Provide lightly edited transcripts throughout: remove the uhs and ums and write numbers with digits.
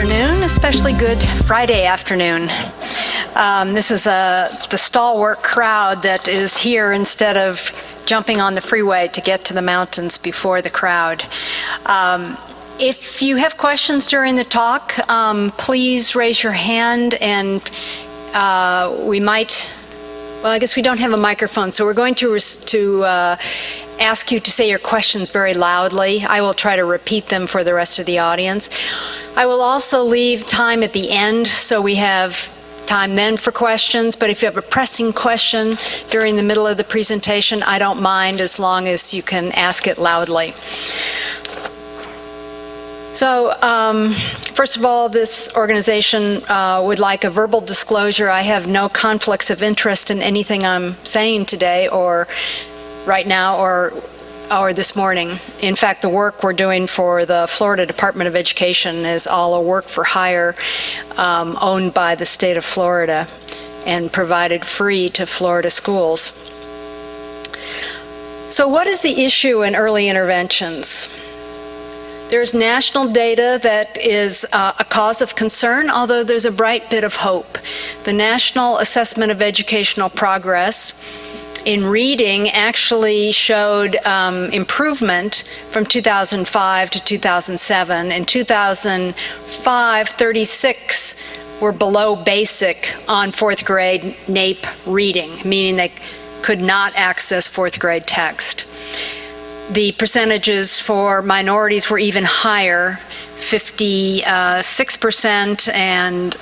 afternoon, especially good Friday afternoon. This is the stalwart crowd that is here instead of jumping on the freeway to get to the mountains before the crowd. If you have questions during the talk, please raise your hand, and we might, well, I guess we don't have a microphone, so we're going to ask you to say your questions very loudly. I will try to repeat them for the rest of the audience. I will also leave time at the end, so we have time then for questions, but if you have a pressing question during the middle of the presentation, I don't mind as long as you can ask it loudly. So, first of all, this organization would like a verbal disclosure. I have no conflicts of interest in anything I'm saying today or right now or this morning. In fact, the work we're doing for the Florida Department of Education is all a work for hire owned by the state of Florida and provided free to Florida schools. So what is the issue in early interventions? There's national data that is a cause of concern, although there's a bright bit of hope. The National Assessment of Educational Progress in reading actually showed improvement from 2005 to 2007. In 2005, 36 were below basic on fourth grade NAEP reading, meaning they could not access fourth grade text. The percentages for minorities were even higher, 56% and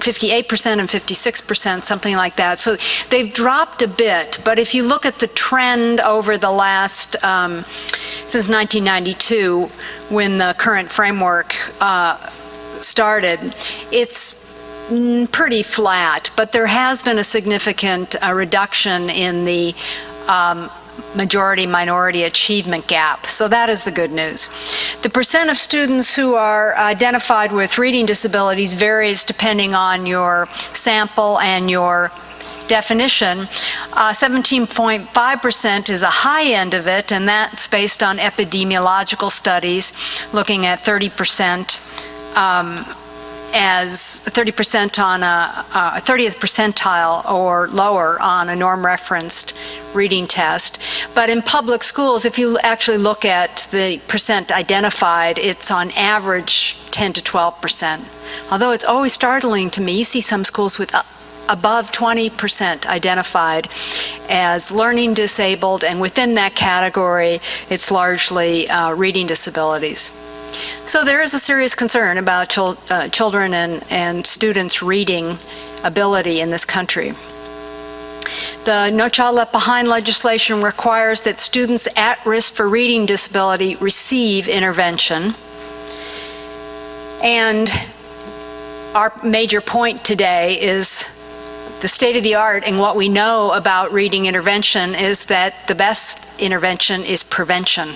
58% and 56%, something like that. So they've dropped a bit, but if you look at the trend over the last, since 1992, when the current framework started, it's pretty flat, but there has been a significant reduction in the majority-minority achievement gap. So that is the good news. The percent of students who are identified with reading disabilities varies depending on your sample and your definition. 17.5% is a high end of it, and that's based on epidemiological studies looking at 30% as 30% on a 30th percentile or lower on a norm-referenced reading test. But in public schools, if you actually look at the percent identified, it's on average 10 to 12%. Although it's always startling to me, you see some schools with above 20% identified as learning disabled, and within that category, it's largely reading disabilities. So there is a serious concern about children and students' reading ability in this country. The No Child Left Behind legislation requires that students at risk for reading disability receive intervention. And our major point today is the state of the art, and what we know about reading intervention is that the best intervention is prevention.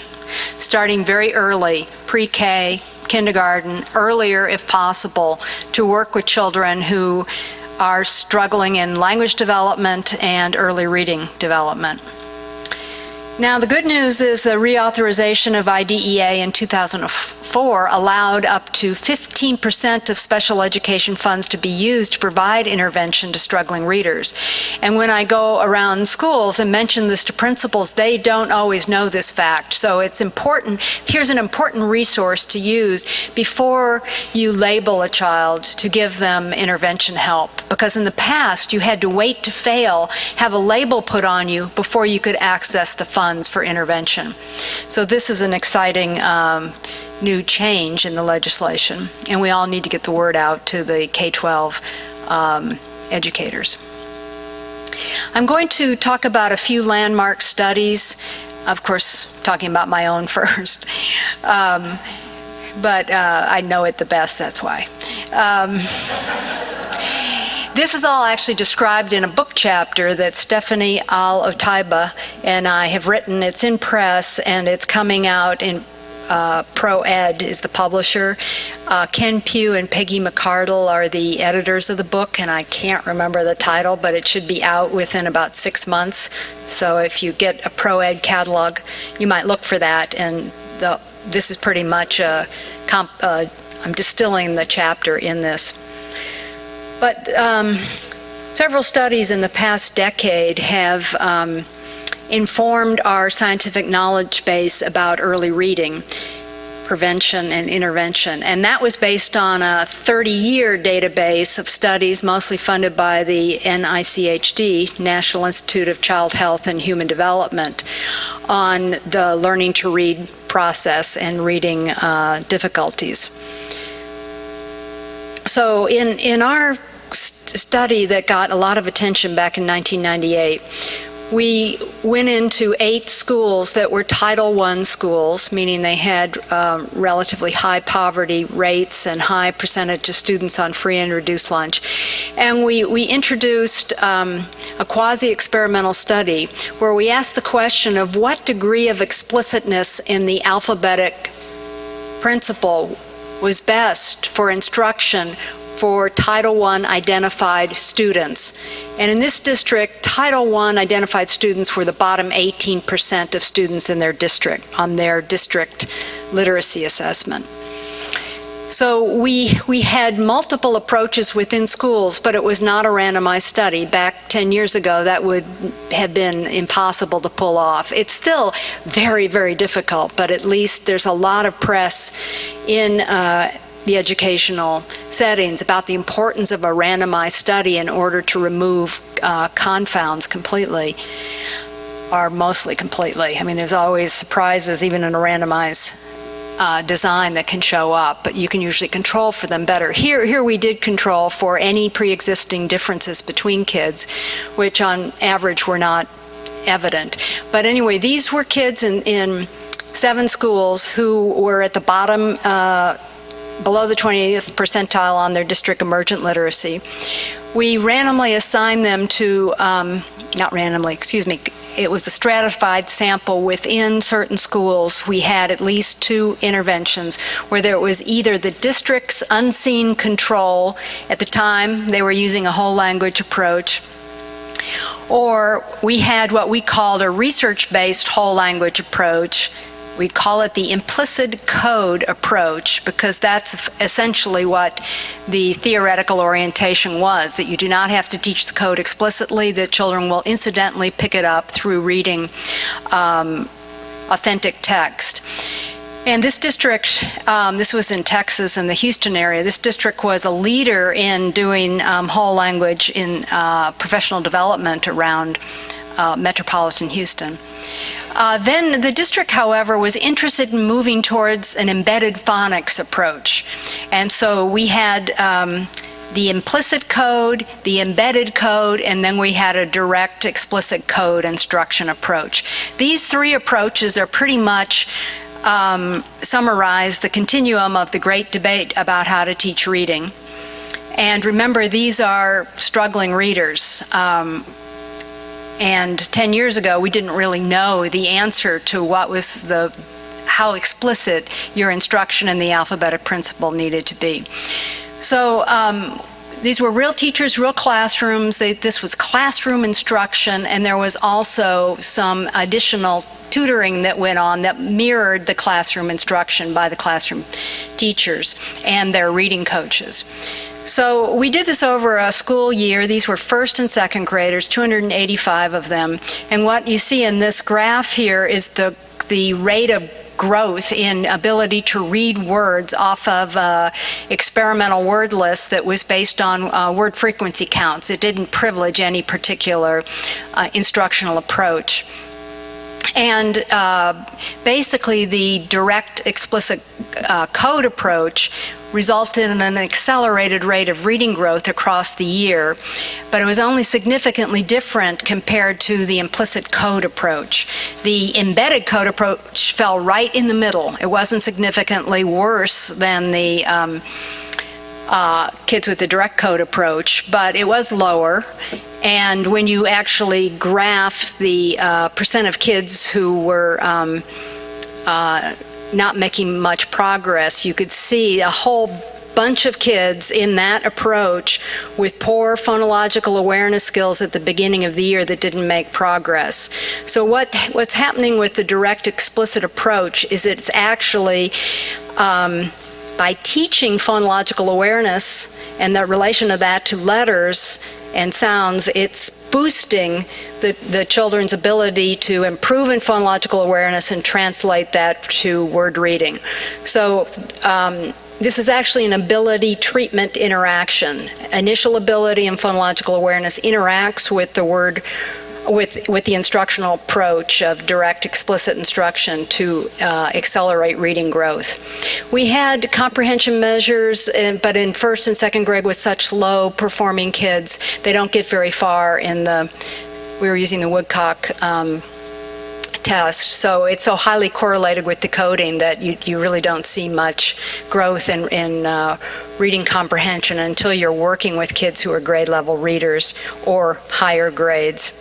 Starting very early, pre-K, kindergarten, earlier if possible, to work with children who are struggling in language development and early reading development. Now, the good news is the reauthorization of IDEA in 2004 allowed up to 15% of special education funds to be used to provide intervention to struggling readers. And when I go around schools and mention this to principals, they don't always know this fact. So it's important. Here's an important resource to use before you label a child to give them intervention help. Because in the past, you had to wait to fail, have a label put on you before you could access the funds for intervention. So this is an exciting new change in the legislation, and we all need to get the word out to the K-12 educators. I'm going to talk about a few landmark studies, of course talking about my own first, but I know it the best, that's why. This is all actually described in a book chapter that Stephanie Al-Otaiba and I have written. It's in press, and it's coming out in ProEd is the publisher. Ken Pugh and Peggy McCardle are the editors of the book, and I can't remember the title, but it should be out within about 6 months. So if you get a ProEd catalog, you might look for that, and this is pretty much a I'm distilling the chapter in this. But several studies in the past decade have informed our scientific knowledge base about early reading, prevention, and intervention. And that was based on a 30-year database of studies, mostly funded by the NICHD, National Institute of Child Health and Human Development, on the learning to read process and reading difficulties. So in our study that got a lot of attention back in 1998, we went into 8 schools that were Title I schools, meaning they had relatively high poverty rates and high percentage of students on free and reduced lunch. And we introduced a quasi-experimental study where we asked the question of what degree of explicitness in the alphabetic principle was best for instruction for Title I identified students. And in this district, Title I identified students were the bottom 18% of students in their district, on their district literacy assessment. So we had multiple approaches within schools, but it was not a randomized study. Back 10 years ago, that would have been impossible to pull off. It's still very, very difficult, but at least there's a lot of press in the educational settings about the importance of a randomized study in order to remove confounds completely, or mostly completely. I mean, there's always surprises even in a randomized design that can show up, but you can usually control for them better. Here we did control for any pre-existing differences between kids, which on average were not evident. But anyway, these were kids in 7 schools who were at the bottom, below the 20th percentile on their district emergent literacy. We randomly assigned them to, not randomly, excuse me, it was a stratified sample within certain schools. We had at least 2 interventions where there was either the district's unseen control, at the time they were using a whole language approach, or we had what we called a research-based whole language approach. We call it the implicit code approach because that's essentially what the theoretical orientation was, that you do not have to teach the code explicitly, that children will incidentally pick it up through reading authentic text. And this district, this was in Texas in the Houston area, this district was a leader in doing whole language in professional development around metropolitan Houston. Then the district, however, was interested in moving towards an embedded phonics approach. And so we had the implicit code, the embedded code, and then we had a direct explicit code instruction approach. These 3 approaches are pretty much summarize the continuum of the great debate about how to teach reading. And remember, these are struggling readers. And 10 years ago, we didn't really know the answer to what was how explicit your instruction in the alphabetic principle needed to be. So these were real teachers, real classrooms. This was classroom instruction, and there was also some additional tutoring that went on that mirrored the classroom instruction by the classroom teachers and their reading coaches. So we did this over a school year. These were first and second graders, 285 of them. And what you see in this graph here is the rate of growth in ability to read words off of experimental word list that was based on word frequency counts. It didn't privilege any particular instructional approach. And basically the direct explicit code approach resulted in an accelerated rate of reading growth across the year, but it was only significantly different compared to the implicit code approach. The embedded code approach fell right in the middle. It wasn't significantly worse than the kids with the direct code approach, but it was lower. And when you actually graph the percent of kids who were not making much progress, you could see a whole bunch of kids in that approach with poor phonological awareness skills at the beginning of the year that didn't make progress. So what's happening with the direct explicit approach is it's actually by teaching phonological awareness and the relation of that to letters and sounds, it's boosting the children's ability to improve in phonological awareness and translate that to word reading. So this is actually an ability treatment interaction. Initial ability and phonological awareness interacts with the word, with the instructional approach of direct explicit instruction to accelerate reading growth. We had comprehension measures, but in first and second grade with such low performing kids, they don't get very far in we were using the Woodcock test, so it's so highly correlated with decoding that you really don't see much growth in reading comprehension until you're working with kids who are grade level readers or higher grades.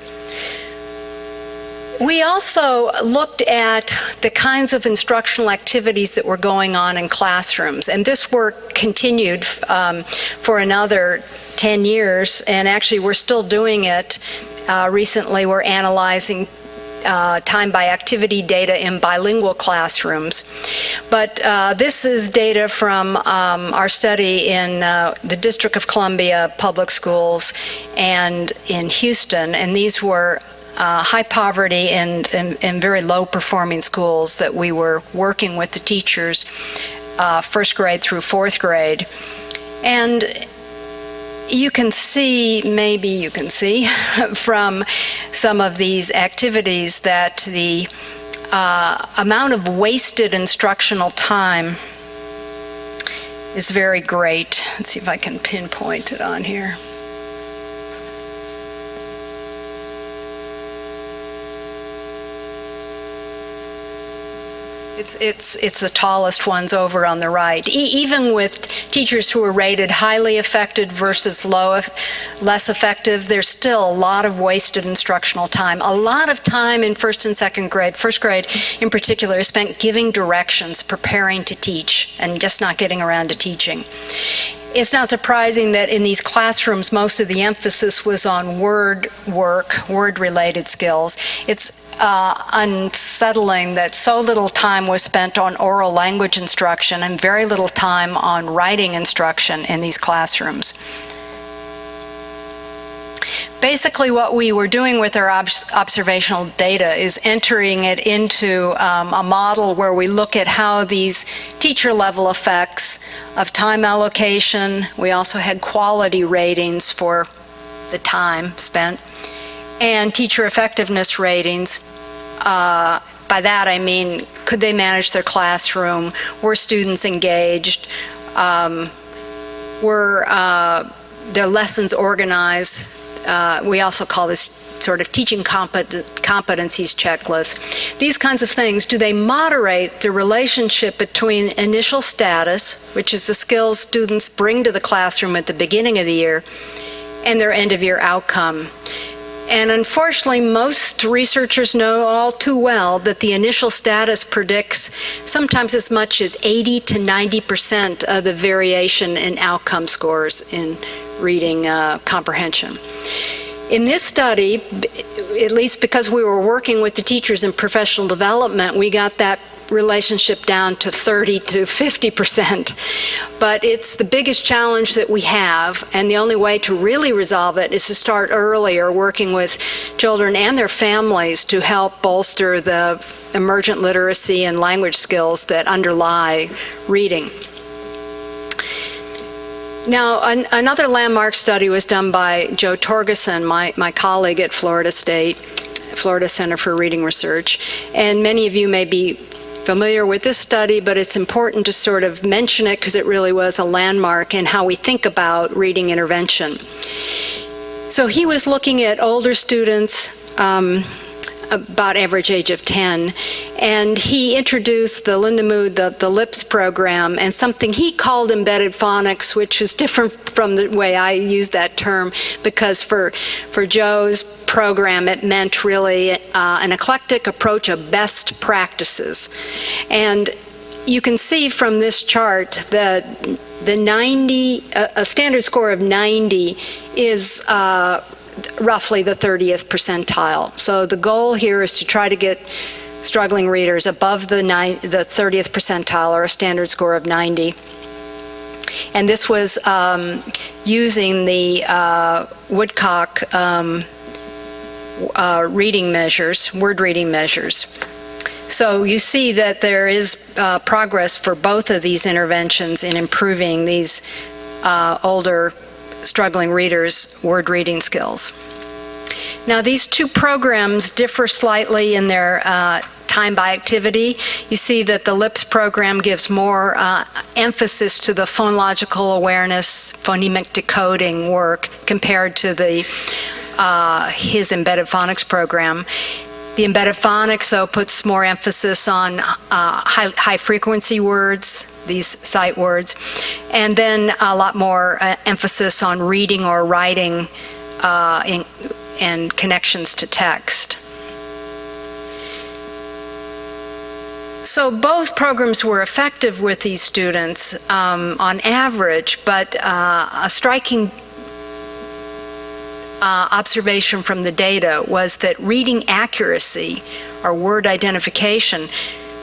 We also looked at the kinds of instructional activities that were going on in classrooms, and this work continued for another 10 years, and actually we're still doing it. Recently we're analyzing time by activity data in bilingual classrooms. But this is data from our study in the District of Columbia Public Schools and in Houston, and these were high poverty and very low performing schools that we were working with the teachers first grade through fourth grade. And you can see, maybe you can see from some of these activities that the amount of wasted instructional time is very great. Let's see if I can pinpoint it on here. It's the tallest ones over on the right. Even with teachers who are rated highly effective versus less effective, there's still a lot of wasted instructional time. A lot of time in first and second grade, first grade in particular, is spent giving directions, preparing to teach, and just not getting around to teaching. It's not surprising that in these classrooms, most of the emphasis was on word work, word-related skills. It's unsettling that so little time was spent on oral language instruction and very little time on writing instruction in these classrooms. Basically, what we were doing with our observational data is entering it into a model where we look at how these teacher-level effects of time allocation, we also had quality ratings for the time spent, and teacher effectiveness ratings. By that I mean, could they manage their classroom? Were students engaged? Were their lessons organized? We also call this sort of teaching competencies checklist. These kinds of things, do they moderate the relationship between initial status, which is the skills students bring to the classroom at the beginning of the year, and their end-of-year outcome? And unfortunately, most researchers know all too well that the initial status predicts sometimes as much as 80 to 90% of the variation in outcome scores in reading comprehension. In this study, at least because we were working with the teachers in professional development, we got that relationship down to 30 to 50%. But it's the biggest challenge that we have, and the only way to really resolve it is to start earlier, working with children and their families to help bolster the emergent literacy and language skills that underlie reading. Now, another landmark study was done by Joe Torgeson, my colleague at Florida State, Florida Center for Reading Research, and many of you may be familiar with this study, but it's important to sort of mention it because it really was a landmark in how we think about reading intervention. So he was looking at older students, about average age of 10, and he introduced the Lindemood, the LIPS program, and something he called embedded phonics, which is different from the way I use that term, because for Joe's program it meant really an eclectic approach of best practices. And you can see from this chart that the 90, a standard score of 90 is roughly the 30th percentile. So the goal here is to try to get struggling readers above the 30th percentile, or a standard score of 90. And this was using the Woodcock reading measures, word reading measures. So you see that there is progress for both of these interventions in improving these older struggling readers' word reading skills. Now, these two programs differ slightly in their time by activity. You see that the LIPS program gives more emphasis to the phonological awareness, phonemic decoding work compared to the his embedded phonics program. The embedded phonics, though, puts more emphasis on high-frequency words, these sight words, and then a lot more emphasis on reading or writing and connections to text. So both programs were effective with these students on average, but a striking observation from the data was that reading accuracy, or word identification,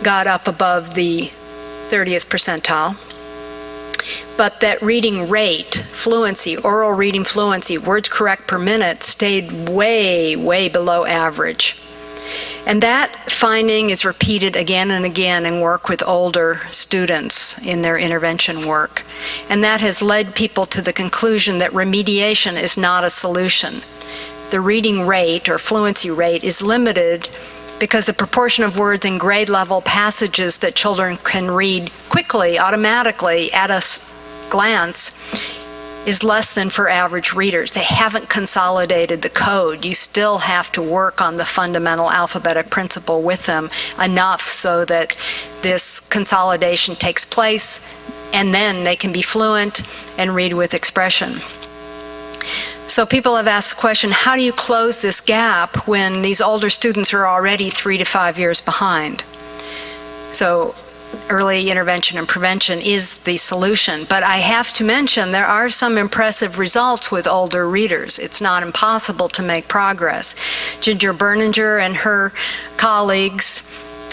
got up above the 30th percentile, but that reading rate, fluency, oral reading fluency, words correct per minute, stayed way, way below average. And that finding is repeated again and again in work with older students in their intervention work. And that has led people to the conclusion that remediation is not a solution. The reading rate, or fluency rate, is limited because the proportion of words in grade level passages that children can read quickly, automatically, at a glance, is less than for average readers. They haven't consolidated the code. You still have to work on the fundamental alphabetic principle with them enough so that this consolidation takes place, and then they can be fluent and read with expression. So people have asked the question, how do you close this gap when these older students are already 3 to 5 years behind? So early intervention and prevention is the solution. But I have to mention there are some impressive results with older readers. It's not impossible to make progress. Ginger Berninger and her colleagues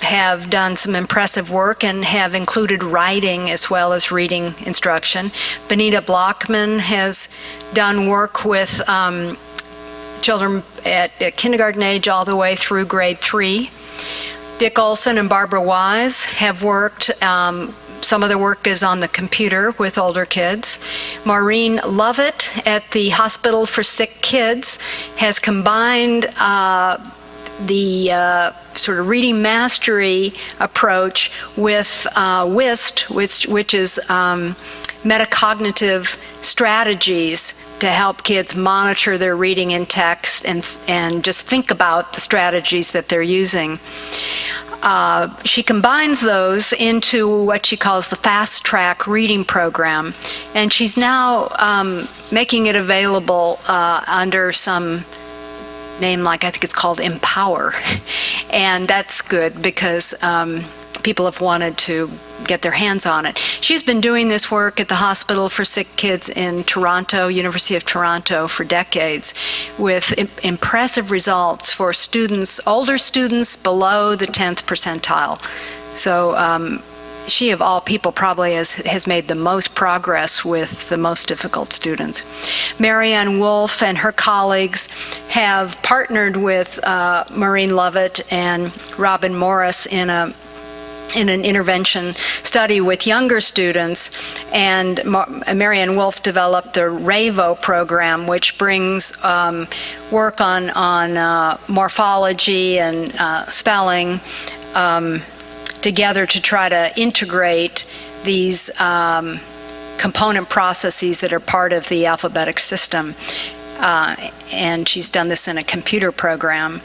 have done some impressive work and have included writing as well as reading instruction. Benita Blockman has done work with children at kindergarten age all the way through grade 3. Dick Olson and Barbara Wise have worked, some of the work is on the computer with older kids. Maureen Lovett at the Hospital for Sick Kids has combined the sort of reading mastery approach with WIST, which is metacognitive strategies to help kids monitor their reading in text and just think about the strategies that they're using. She combines those into what she calls the fast track reading program, and she's now making it available under some name, like I think it's called Empower. And that's good because people have wanted to get their hands on it. She's been doing this work at the Hospital for Sick Kids in Toronto, University of Toronto, for decades, with impressive results for students, older students below the 10th percentile. So she, of all people, probably has made the most progress with the most difficult students. Marianne Wolf and her colleagues have partnered with Maureen Lovett and Robin Morris in an intervention study with younger students, and Marianne Wolf developed the RAVO program, which brings work on morphology and spelling together to try to integrate these component processes that are part of the alphabetic system. And she's done this in a computer program,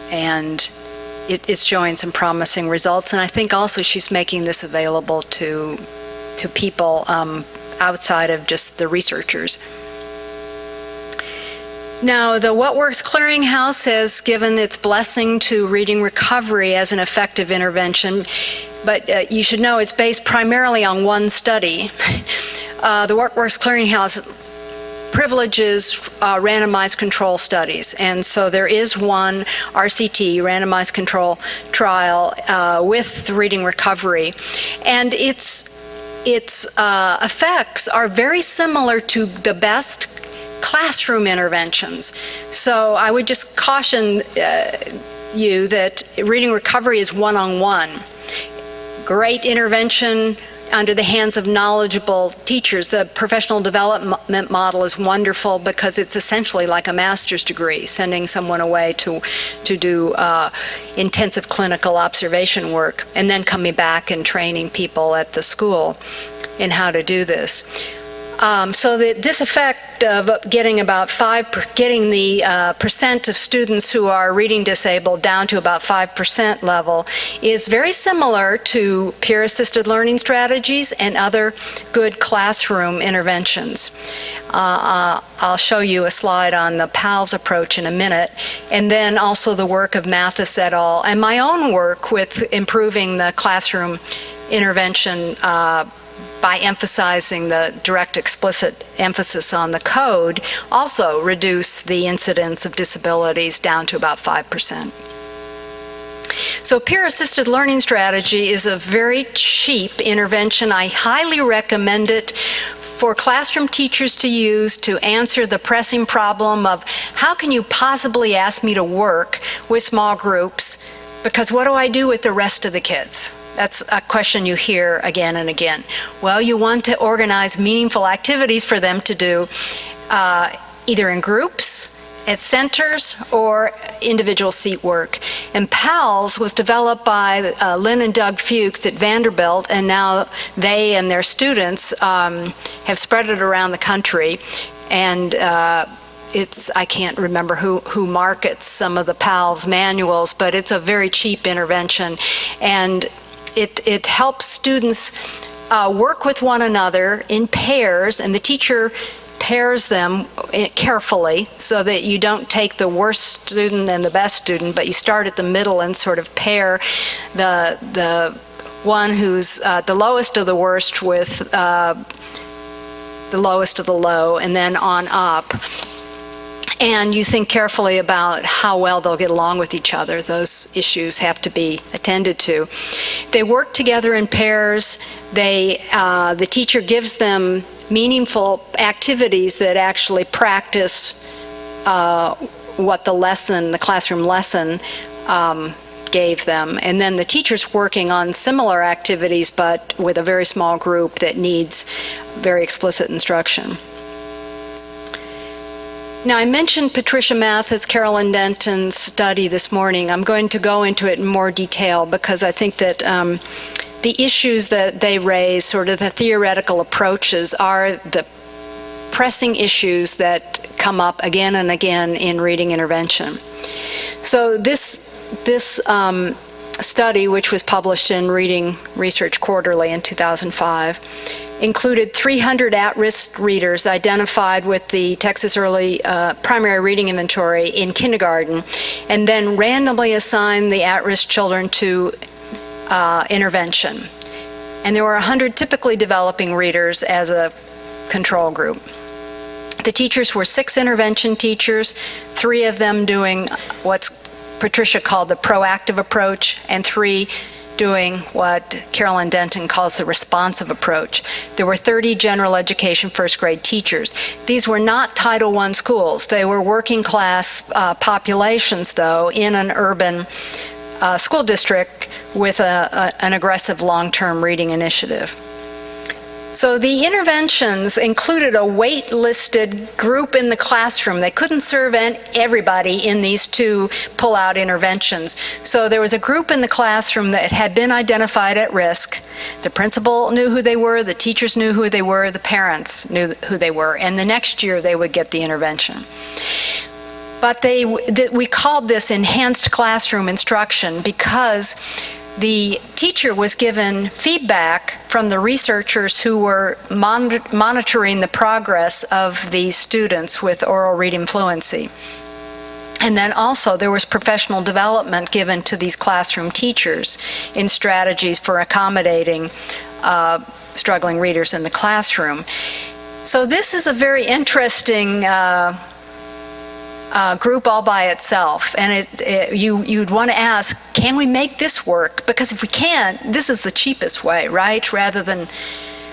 and it's showing some promising results. And I think also she's making this available to people outside of just the researchers. Now, the What Works Clearinghouse has given its blessing to reading recovery as an effective intervention, but you should know it's based primarily on one study. The What Works Clearinghouse privileges randomized control studies. And so there is one RCT, randomized control trial, with reading recovery. And its effects are very similar to the best classroom interventions. So I would just caution you that reading recovery is one-on-one. Great intervention under the hands of knowledgeable teachers. The professional development model is wonderful because it's essentially like a master's degree, sending someone away to do intensive clinical observation work, and then coming back and training people at the school in how to do this. So this effect of getting the percent of students who are reading disabled down to about 5% level is very similar to peer-assisted learning strategies and other good classroom interventions. I'll show you a slide on the PALS approach in a minute, and then also the work of Mathis et al. And my own work with improving the classroom intervention by emphasizing the direct explicit emphasis on the code, also reduce the incidence of disabilities down to about 5%. So peer-assisted learning strategy is a very cheap intervention. I highly recommend it for classroom teachers to use to answer the pressing problem of how can you possibly ask me to work with small groups, because what do I do with the rest of the kids? That's a question you hear again and again. Well, you want to organize meaningful activities for them to do, either in groups, at centers, or individual seat work. And PALS was developed by Lynn and Doug Fuchs at Vanderbilt, and now they and their students have spread it around the country. And I can't remember who markets some of the PALS manuals, but it's a very cheap intervention. And it helps students work with one another in pairs, and the teacher pairs them carefully so that you don't take the worst student and the best student, but you start at the middle and sort of pair the one who's the lowest of the worst with the lowest of the low, and then on up. And you think carefully about how well they'll get along with each other. Those issues have to be attended to. They work together in pairs. The teacher gives them meaningful activities that actually practice what the classroom lesson gave them. And then the teacher's working on similar activities, but with a very small group that needs very explicit instruction. Now, I mentioned Patricia Mathis, Carolyn Denton's study this morning. I'm going to go into it in more detail because I think that the issues that they raise, sort of the theoretical approaches, are the pressing issues that come up again and again in reading intervention. So this study, which was published in Reading Research Quarterly in 2005, included 300 at-risk readers identified with the Texas Early Primary Reading Inventory in kindergarten, and then randomly assigned the at-risk children to intervention. And there were 100 typically developing readers as a control group. The teachers were 6 intervention teachers, 3 of them doing what's Patricia called the proactive approach, and 3 doing what Carolyn Denton calls the responsive approach. There were 30 general education first grade teachers. These were not Title I schools. They were working class populations, though, in an urban school district with an aggressive long-term reading initiative. So the interventions included a wait-listed group in the classroom. They couldn't serve everybody in these 2 pull-out interventions. So there was a group in the classroom that had been identified at risk. The principal knew who they were, the teachers knew who they were, the parents knew who they were, and the next year they would get the intervention. But we called this enhanced classroom instruction because the teacher was given feedback from the researchers who were monitoring the progress of these students with oral reading fluency. And then also there was professional development given to these classroom teachers in strategies for accommodating struggling readers in the classroom. So this is a very interesting group all by itself, and you'd want to ask, can we make this work? Because if we can't, this is the cheapest way, right? Rather than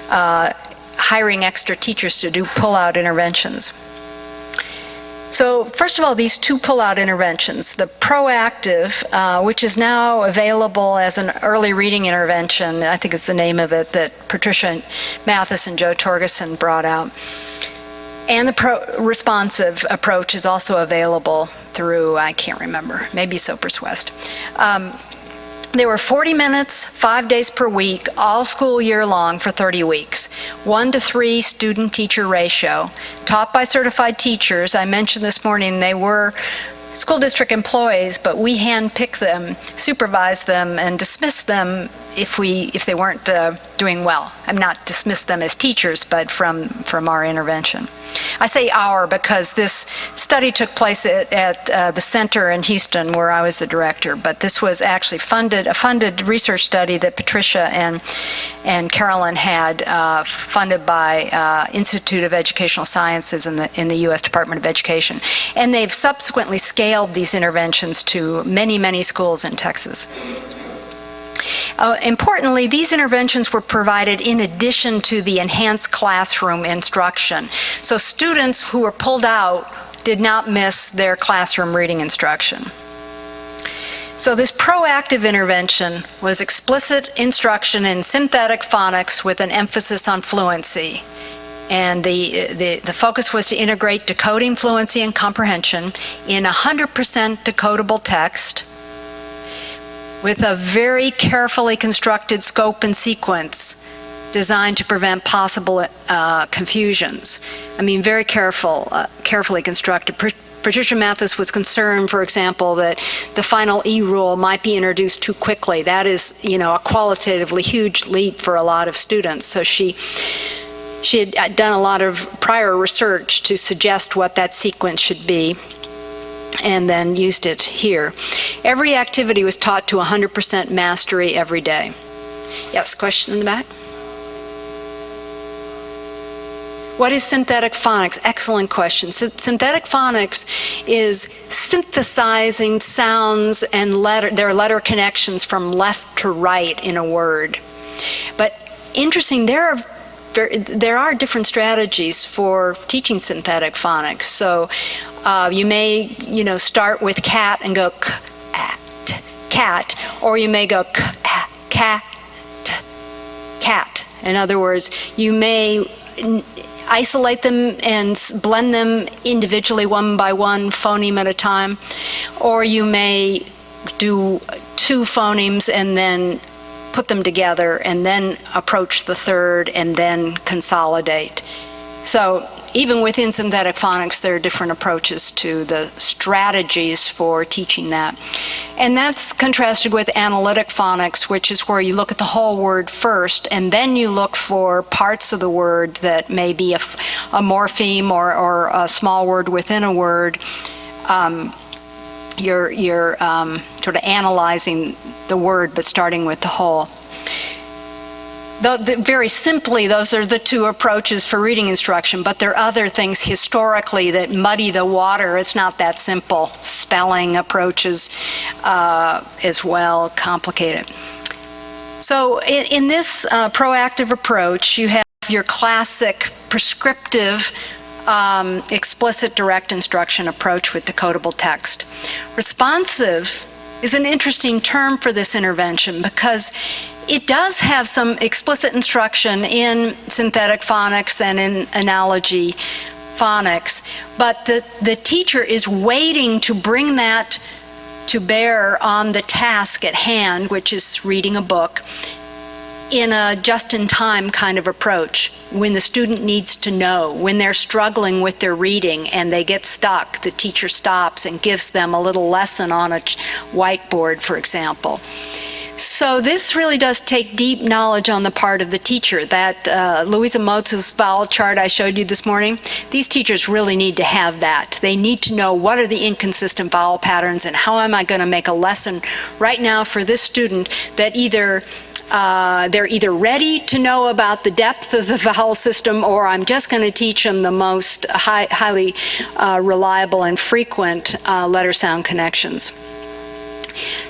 hiring extra teachers to do pull-out interventions. So first of all, these two pull-out interventions, the proactive, which is now available as an early reading intervention, I think it's the name of it, that Patricia Mathis and Joe Torgerson brought out. And the responsive approach is also available through, I can't remember, maybe Soper's West. They were 40 minutes, 5 days per week, all school year long for 30 weeks. 1-to-3 student-teacher ratio, taught by certified teachers. I mentioned this morning they were school district employees, but we handpick them, supervise them, and dismiss them if they weren't doing well. I'm not dismiss them as teachers, but from our intervention. I say our because this study took place at the center in Houston where I was the director, but this was actually a funded research study that Patricia and Carolyn had funded by Institute of Educational Sciences in the U.S. Department of Education. And they've subsequently scaled these interventions to many, many schools in Texas. Importantly, these interventions were provided in addition to the enhanced classroom instruction. So students who were pulled out did not miss their classroom reading instruction. So this proactive intervention was explicit instruction in synthetic phonics with an emphasis on fluency. And the focus was to integrate decoding, fluency, and comprehension in 100% decodable text, with a very carefully constructed scope and sequence designed to prevent possible confusions. I mean, very carefully constructed. Patricia Mathis was concerned, for example, that the final E rule might be introduced too quickly. That is, a qualitatively huge leap for a lot of students. So she had done a lot of prior research to suggest what that sequence should be, and then used it here. Every activity was taught to 100% mastery every day. Yes, question in the back? What is synthetic phonics? Excellent question. Synthetic phonics is synthesizing sounds and their letter connections from left to right in a word. But interesting, there are different strategies for teaching synthetic phonics. So you may, start with cat and go cat, or you may go cat, cat. In other words, you may isolate them and blend them individually, one by one, phoneme at a time, or you may do two phonemes and then put them together and then approach the third and then consolidate. So even within synthetic phonics, there are different approaches to the strategies for teaching that. And that's contrasted with analytic phonics, which is where you look at the whole word first, and then you look for parts of the word that may be a morpheme or a small word within a word. You're sort of analyzing the word, but starting with the whole. Very simply, those are the two approaches for reading instruction, but there are other things historically that muddy the water. It's not that simple. Spelling approaches as well, complicated. So in this proactive approach, you have your classic prescriptive explicit direct instruction approach with decodable text. Responsive is an interesting term for this intervention because it does have some explicit instruction in synthetic phonics and in analogy phonics, but the teacher is waiting to bring that to bear on the task at hand, which is reading a book, in a just-in-time kind of approach. When the student needs to know, when they're struggling with their reading and they get stuck, the teacher stops and gives them a little lesson on a whiteboard, for example. So this really does take deep knowledge on the part of the teacher. That Louisa Motz's vowel chart I showed you this morning, these teachers really need to have that. They need to know what are the inconsistent vowel patterns and how am I going to make a lesson right now for this student that either They're either ready to know about the depth of the vowel system, or I'm just going to teach them the most highly reliable and frequent letter sound connections.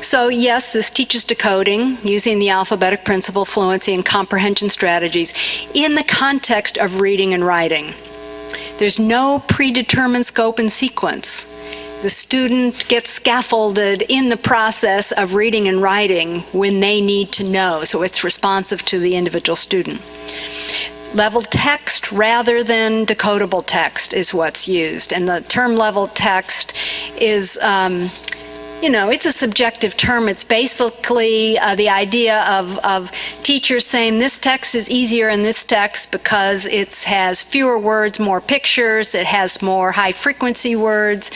So yes, this teaches decoding using the alphabetic principle, fluency, and comprehension strategies in the context of reading and writing. There's no predetermined scope and sequence. The student gets scaffolded in the process of reading and writing when they need to know, so it's responsive to the individual student. Level text rather than decodable text is what's used, and the term level text is it's a subjective term. It's basically the idea of teachers saying this text is easier in this text because it has fewer words, more pictures, it has more high-frequency words.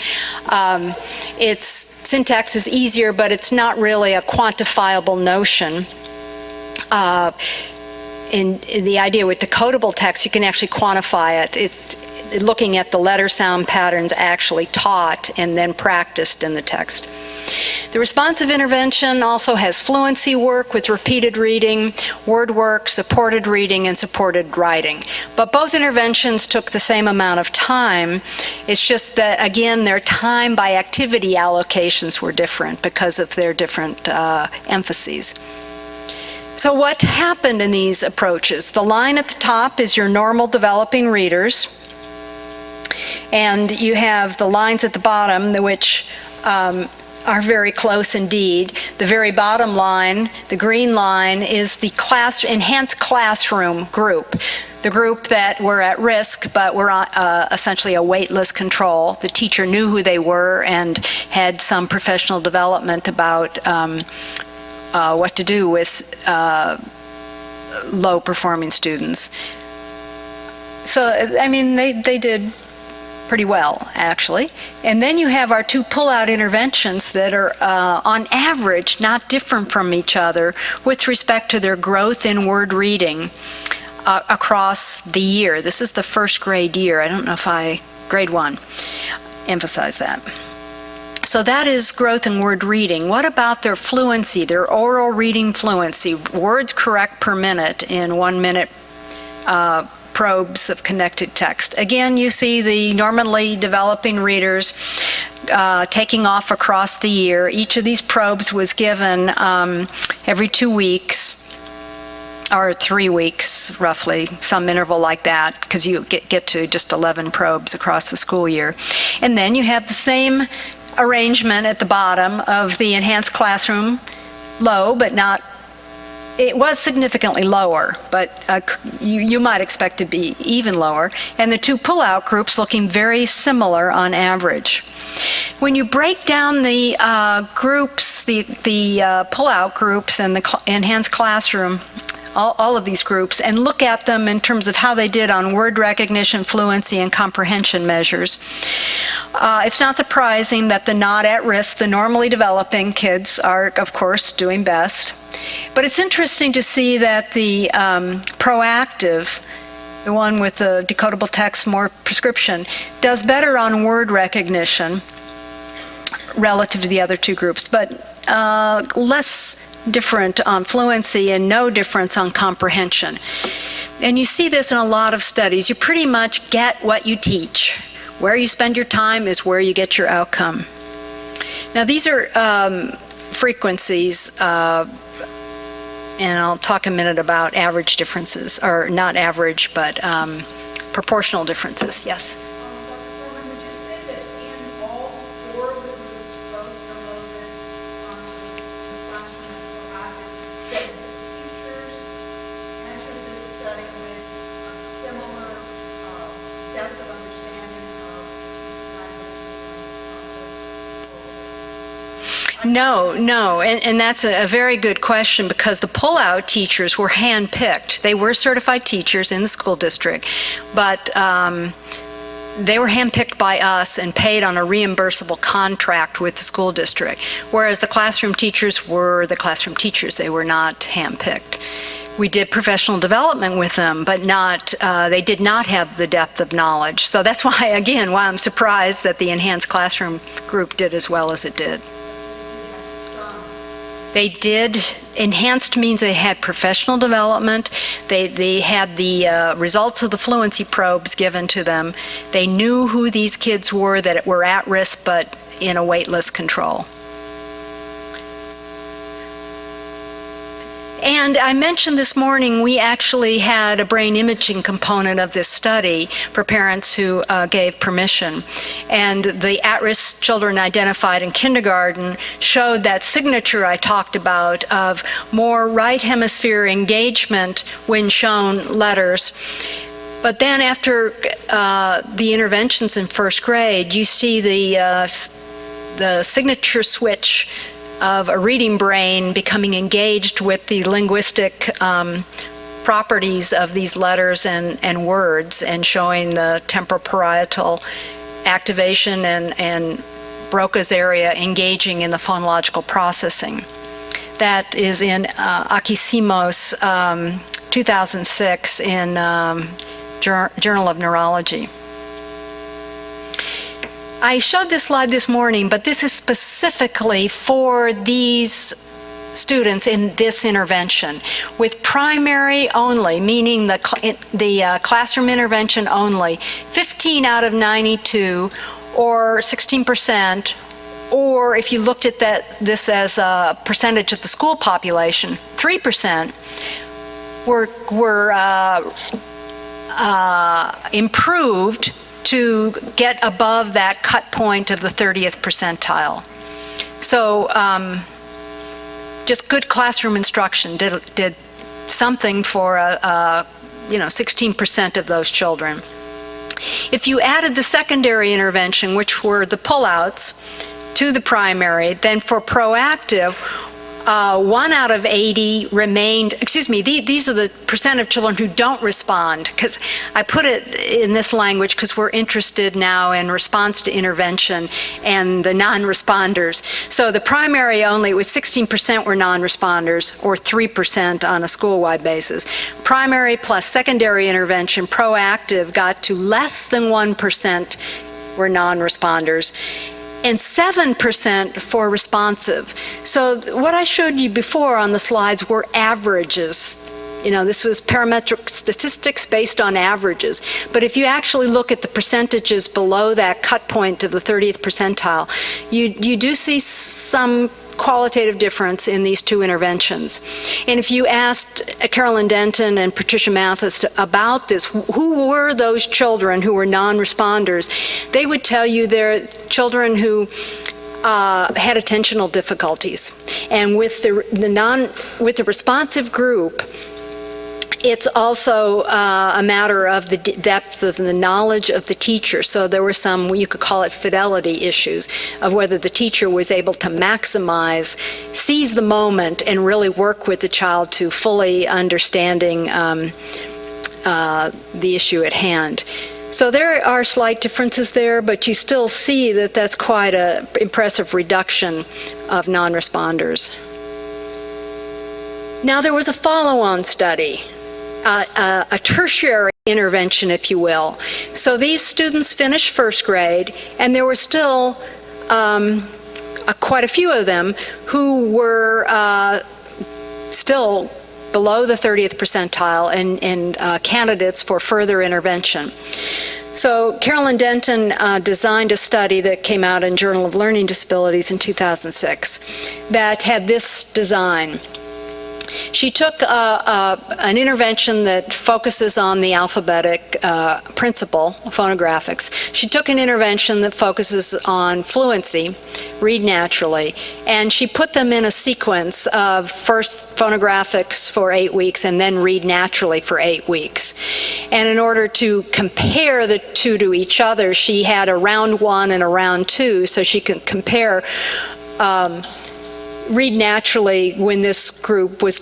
Its syntax is easier, but it's not really a quantifiable notion. In the idea with decodable text, you can actually quantify it. It's looking at the letter sound patterns actually taught and then practiced in the text. The responsive intervention also has fluency work with repeated reading, word work, supported reading, and supported writing. But both interventions took the same amount of time. It's just that, again, their time by activity allocations were different because of their different emphases. So what happened in these approaches? The line at the top is your normal developing readers, and you have the lines at the bottom, which are very close indeed. The very bottom line, the green line, is the enhanced classroom group, the group that were at risk but were essentially a waitlist control. The teacher knew who they were and had some professional development about what to do with low-performing students. So, I mean, they did pretty well, actually. And then you have our two pull-out interventions that are, on average, not different from each other with respect to their growth in word reading across the year. This is the first grade year. I don't know if grade 1, emphasize that. So that is growth in word reading. What about their fluency, their oral reading fluency, words correct per minute in 1 minute probes of connected text? Again, you see the normally developing readers taking off across the year. Each of these probes was given every 2 weeks, or 3 weeks, roughly, some interval like that, because you get to just 11 probes across the school year. And then you have the same arrangement at the bottom of the enhanced classroom, low, but not, it was significantly lower, but you might expect to be even lower, and the two pull-out groups looking very similar on average. When you break down the groups, the pull-out groups and the enhanced classroom, all of these groups, and look at them in terms of how they did on word recognition, fluency, and comprehension measures, it's not surprising that the not at risk, the normally developing kids are, of course, doing best. But it's interesting to see that the proactive, the one with the decodable text, more prescription, does better on word recognition relative to the other two groups, but less different on fluency and no difference on comprehension. And you see this in a lot of studies. You pretty much get what you teach. Where you spend your time is where you get your outcome. Now these are frequencies, and I'll talk a minute about average differences, or not average, but proportional differences. Yes? Foorman, would you say that in all four of the groups, both from those responses, the classroom and proactive, that the teachers entered this study with a similar depth of understanding of No, and that's a very good question, because the pull-out teachers were hand-picked. They were certified teachers in the school district, but they were hand-picked by us and paid on a reimbursable contract with the school district, whereas the classroom teachers were the classroom teachers. They were not hand-picked. We did professional development with them, but they did not have the depth of knowledge. So that's why, again, why I'm surprised that the enhanced classroom group did as well as it did. They did enhanced means they had professional development. They had the results of the fluency probes given to them. They knew who these kids were that were at risk but in a waitlist control. And I mentioned this morning we actually had a brain imaging component of this study for parents who gave permission. And the at-risk children identified in kindergarten showed that signature I talked about of more right hemisphere engagement when shown letters. But then after the interventions in first grade, you see the signature switch of a reading brain becoming engaged with the linguistic properties of these letters and words, and showing the temporoparietal activation and Broca's area engaging in the phonological processing. That is in Akisimos 2006 in Journal of Neurology. I showed this slide this morning, but this is specifically for these students in this intervention. With primary only, meaning the classroom intervention only, 15 out of 92, or 16%, or if you looked at this as a percentage of the school population, 3% were improved to get above that cut point of the 30th percentile. So just good classroom instruction did something for 16% of those children. If you added the secondary intervention, which were the pullouts, to the primary, then for proactive, 1 out of 80 remained, these are the percent of children who don't respond, because I put it in this language because we're interested now in response to intervention and the non-responders. So the primary only, it was 16% were non-responders, or 3% on a school-wide basis. Primary plus secondary intervention, proactive, got to less than 1% were non-responders, and 7% for responsive. So what I showed you before on the slides were averages. This was parametric statistics based on averages. But if you actually look at the percentages below that cut point of the 30th percentile, you do see some qualitative difference in these two interventions. And if you asked Carolyn Denton and Patricia Mathis about this, who were those children who were non-responders, they would tell you they're children who had attentional difficulties. And with the responsive group, it's also a matter of the depth of the knowledge of the teacher. So there were some, you could call it fidelity issues, of whether the teacher was able to seize the moment and really work with the child to fully understanding the issue at hand. So there are slight differences there, but you still see that that's quite an impressive reduction of non-responders. Now there was a follow-on study. A tertiary intervention, if you will. So these students finished first grade, and there were still quite a few of them who were still below the 30th percentile and candidates for further intervention. So Carolyn Denton designed a study that came out in Journal of Learning Disabilities in 2006 that had this design. She took an intervention that focuses on the alphabetic principle, phonographics. She took an intervention that focuses on fluency, read naturally, and she put them in a sequence of first phonographics for 8 weeks and then read naturally for 8 weeks. And in order to compare the two to each other, she had a round 1 and a round 2, so she could compare read naturally when this group was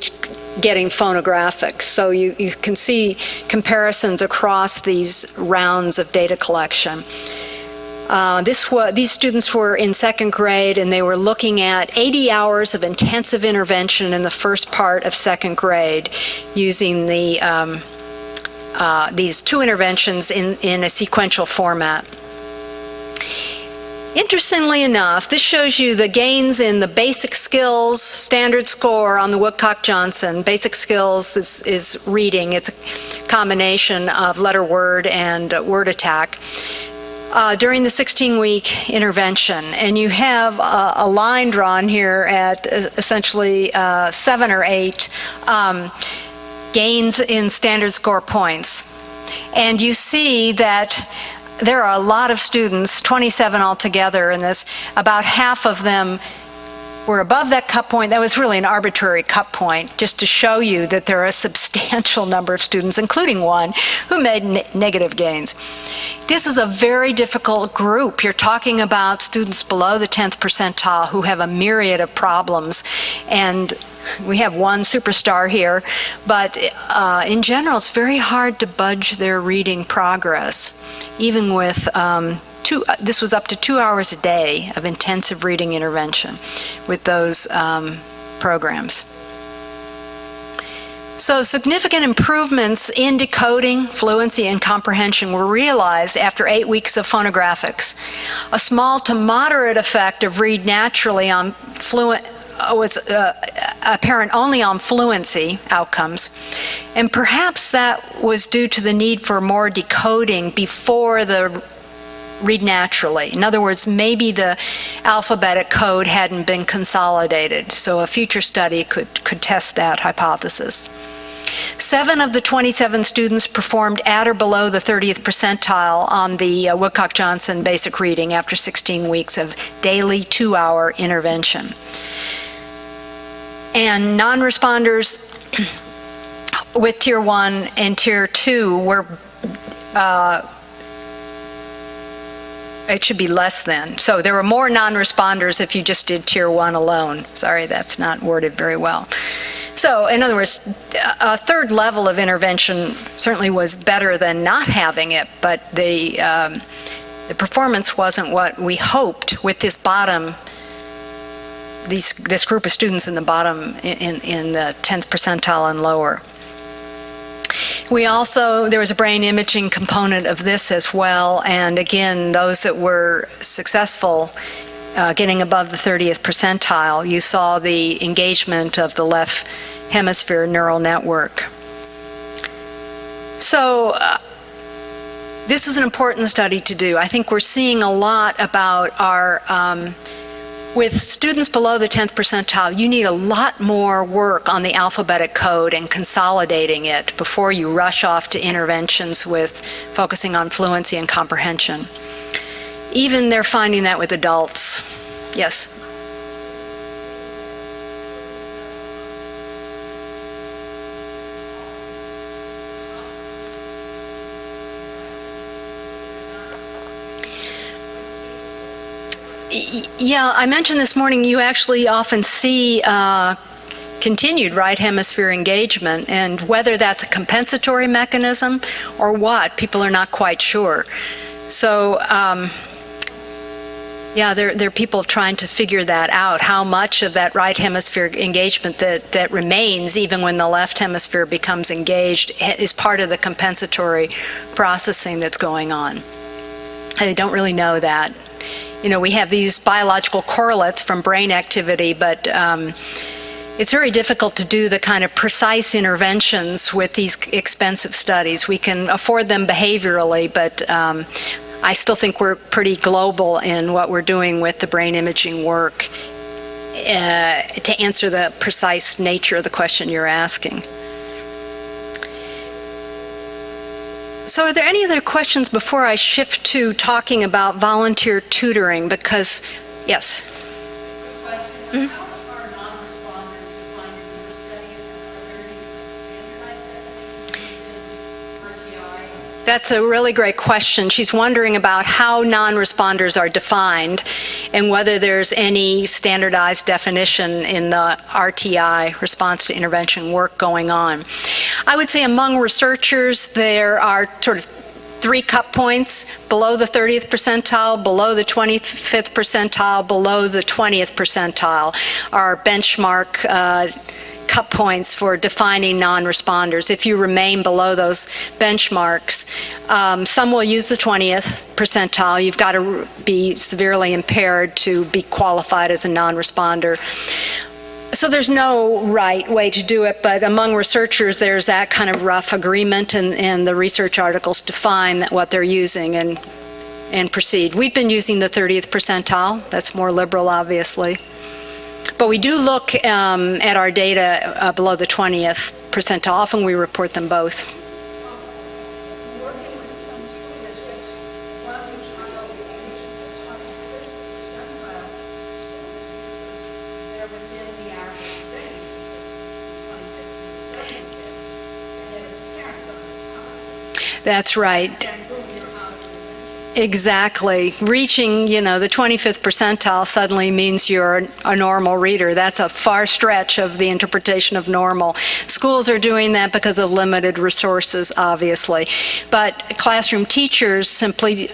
getting phonographics. So you can see comparisons across these rounds of data collection. These students were in second grade, and they were looking at 80 hours of intensive intervention in the first part of second grade using these two interventions in a sequential format. Interestingly enough, this shows you the gains in the basic skills standard score on the Woodcock-Johnson. Basic skills is reading. It's a combination of letter word and word attack. During the 16-week intervention, and you have a line drawn here at essentially 7 or 8 gains in standard score points. And you see that there are a lot of students, 27 altogether in this. About half of them were above that cut point. That was really an arbitrary cut point, just to show you that there are a substantial number of students, including one, who made negative gains. This is a very difficult group. You're talking about students below the 10th percentile who have a myriad of problems, and we have one superstar here, but in general, it's very hard to budge their reading progress, even with this was up to 2 hours a day of intensive reading intervention with those programs. So significant improvements in decoding, fluency, and comprehension were realized after 8 weeks of phonographics. A small to moderate effect of read naturally on was apparent only on fluency outcomes, and perhaps that was due to the need for more decoding before the read naturally. In other words, maybe the alphabetic code hadn't been consolidated, so a future study could test that hypothesis. 7 of the 27 students performed at or below the 30th percentile on the Woodcock-Johnson basic reading after 16 weeks of daily 2-hour intervention. And non-responders with Tier 1 and Tier 2 were, it should be less than. So there were more non-responders if you just did Tier 1 alone. Sorry, that's not worded very well. So in other words, a third level of intervention certainly was better than not having it, but the performance wasn't what we hoped with this bottom, this group of students in the bottom in the 10th percentile and lower. We also, there was a brain imaging component of this as well, and again, those that were successful getting above the 30th percentile, you saw the engagement of the left hemisphere neural network. So this was an important study to do. I think we're seeing a lot about our with students below the 10th percentile, you need a lot more work on the alphabetic code and consolidating it before you rush off to interventions with focusing on fluency and comprehension. Even they're finding that with adults. Yes? Yeah, I mentioned this morning you actually often see continued right hemisphere engagement, and whether that's a compensatory mechanism or what, people are not quite sure. So, yeah, there are people trying to figure that out, how much of that right hemisphere engagement that remains even when the left hemisphere becomes engaged is part of the compensatory processing that's going on. They don't really know that. You know, we have these biological correlates from brain activity, but it's very difficult to do the kind of precise interventions with these expensive studies. We can afford them behaviorally, but I still think we're pretty global in what we're doing with the brain imaging work to answer the precise nature of the question you're asking. So are there any other questions before I shift to talking about volunteer tutoring? Because, yes. Good question. How are non-responders defined in your studies? Are there any standardized definitions in RTI? That's a really great question. She's wondering about how non-responders are defined and whether there's any standardized definition in the RTI, response to intervention work, going on. I would say among researchers there are sort of 3 cut points: below the 30th percentile, below the 25th percentile, below the 20th percentile are benchmark cut points for defining non-responders. If you remain below those benchmarks, some will use the 20th percentile. You've got to be severely impaired to be qualified as a non-responder. So there's no right way to do it, but among researchers there's that kind of rough agreement, and the research articles define that what they're using and proceed. We've been using the 30th percentile. That's more liberal, obviously. But we do look at our data below the 20th percentile. Often we report them both. Working with some school districts, once a child reaches the 25th percentile, they're within the average range, because 25th to 75th, and as a parent, on That's right. then boom, you're out of intervention. Exactly. Reaching, the 25th percentile suddenly means you're a normal reader. That's a far stretch of the interpretation of normal. Schools are doing that because of limited resources, obviously. But classroom teachers simply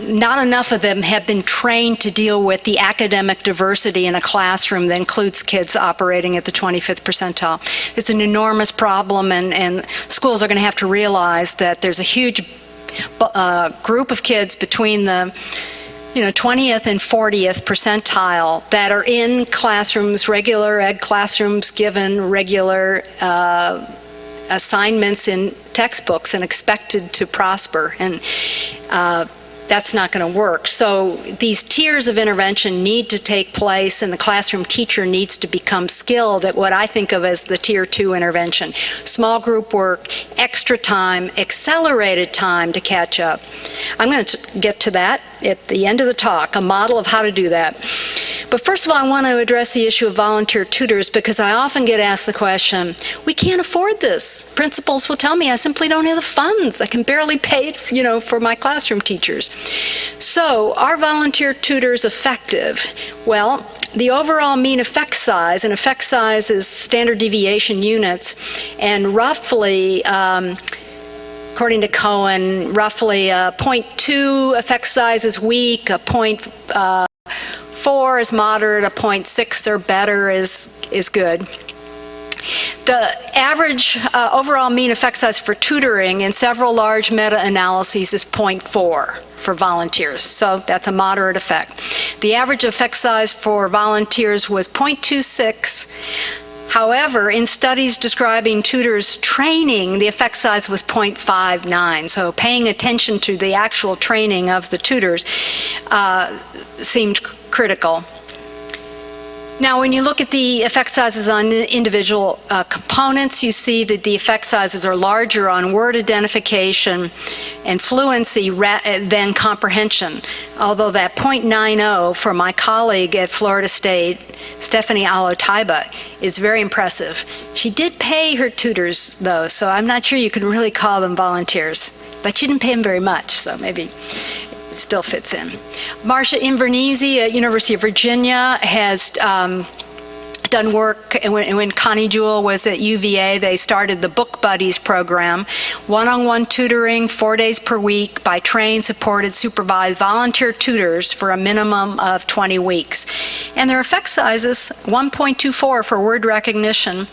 not enough of them have been trained to deal with the academic diversity in a classroom that includes kids operating at the 25th percentile. It's an enormous problem, and schools are going to have to realize that there's a huge group of kids between the 20th and 40th percentile that are in classrooms, regular ed classrooms, given regular assignments in textbooks and expected to prosper. And that's not going to work. So these tiers of intervention need to take place, and the classroom teacher needs to become skilled at what I think of as the tier 2 intervention. Small group work, extra time, accelerated time to catch up. I'm going to get to that at the end of the talk, a model of how to do that. But first of all, I want to address the issue of volunteer tutors, because I often get asked the question, we can't afford this. Principals will tell me I simply don't have the funds. I can barely pay, for my classroom teachers. So are volunteer tutors effective? Well, the overall mean effect size, and effect size is standard deviation units, and roughly, according to Cohen, roughly 0.2 effect size is weak, a 0.4 is moderate, a 0.6 or better is good. The average overall mean effect size for tutoring in several large meta-analyses is 0.4 for volunteers, so that's a moderate effect. The average effect size for volunteers was 0.26. However, in studies describing tutors' training, the effect size was 0.59. So paying attention to the actual training of the tutors seemed critical. Now, when you look at the effect sizes on individual components, you see that the effect sizes are larger on word identification and fluency than comprehension, although that 0.90 for my colleague at Florida State, Stephanie Alotaiba, is very impressive. She did pay her tutors, though, so I'm not sure you can really call them volunteers, but she didn't pay them very much, so maybe still fits in. Marcia Invernizzi at University of Virginia has done work, and when Connie Jewell was at UVA, they started the Book Buddies program, one-on-one tutoring 4 days per week by trained, supported, supervised volunteer tutors for a minimum of 20 weeks. And their effect size is 1.24 for word recognition,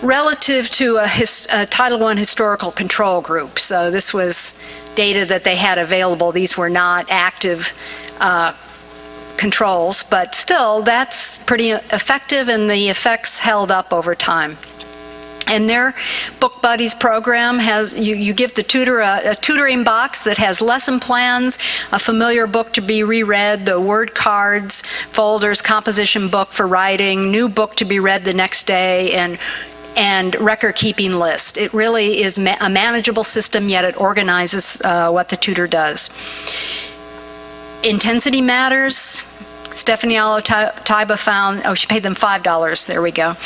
relative to a Title I historical control group. So this was data that they had available. These were not active controls, but still, that's pretty effective, and the effects held up over time. And their Book Buddies program has, you give the tutor a tutoring box that has lesson plans, a familiar book to be reread, the word cards, folders, composition book for writing, new book to be read the next day, and record-keeping list. It really is a manageable system, yet it organizes what the tutor does. Intensity matters. Stephanie Alotaiba found, she paid them $5, there we go.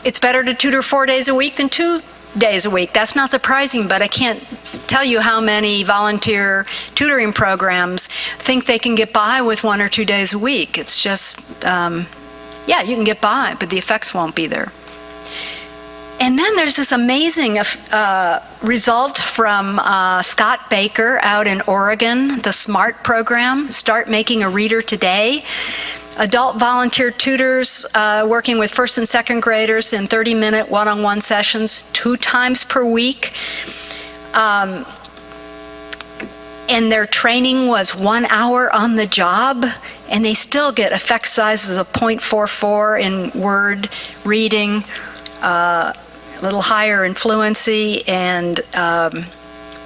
It's better to tutor 4 days a week than 2 days a week. That's not surprising, but I can't tell you how many volunteer tutoring programs think they can get by with 1 or 2 days a week. It's just, yeah, you can get by, but the effects won't be there. And then there's this amazing result from Scott Baker out in Oregon, the SMART program, Start Making a Reader Today. Adult volunteer tutors working with first and second graders in 30-minute one-on-one sessions 2 times per week. And their training was 1 hour on the job, and they still get effect sizes of 0.44 in word reading, a little higher in fluency, and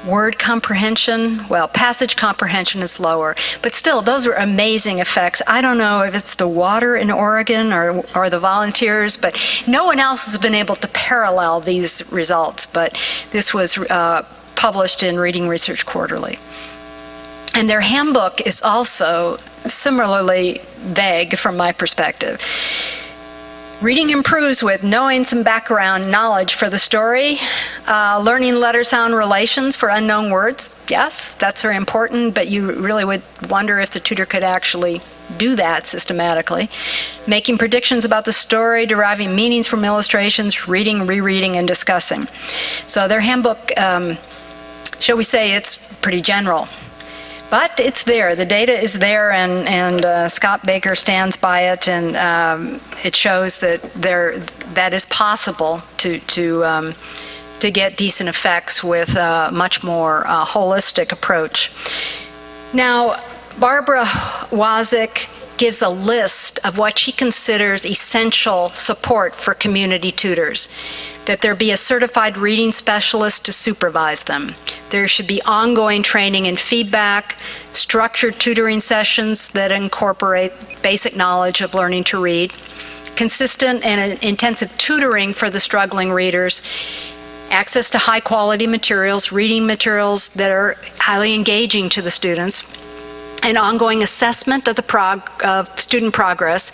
word comprehension. Well, passage comprehension is lower, but still, those are amazing effects. I don't know if it's the water in Oregon or the volunteers, but no one else has been able to parallel these results, but this was published in Reading Research Quarterly. And their handbook is also similarly vague from my perspective. Reading improves with knowing some background knowledge for the story, learning letter-sound relations for unknown words. Yes, that's very important, but you really would wonder if the tutor could actually do that systematically. Making predictions about the story, deriving meanings from illustrations, reading, rereading, and discussing. So their handbook, shall we say, it's pretty general. But it's there. The data is there, and Scott Baker stands by it, and it shows that that is possible to get decent effects with a much more holistic approach. Now, Barbara Wazik gives a list of what she considers essential support for community tutors. That there be a certified reading specialist to supervise them. There should be ongoing training and feedback, structured tutoring sessions that incorporate basic knowledge of learning to read, consistent and intensive tutoring for the struggling readers, access to high-quality materials, reading materials that are highly engaging to the students, and ongoing assessment of the student progress.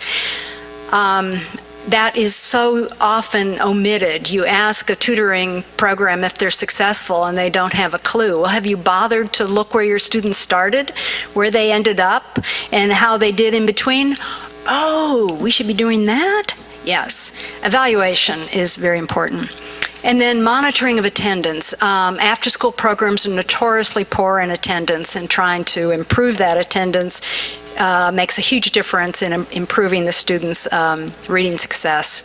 That is so often omitted. You ask a tutoring program if they're successful and they don't have a clue. Well, have you bothered to look where your students started, where they ended up, and how they did in between? Oh, we should be doing that? Yes. Evaluation is very important. And then monitoring of attendance. After-school programs are notoriously poor in attendance, and trying to improve that attendance makes a huge difference in improving the students' reading success.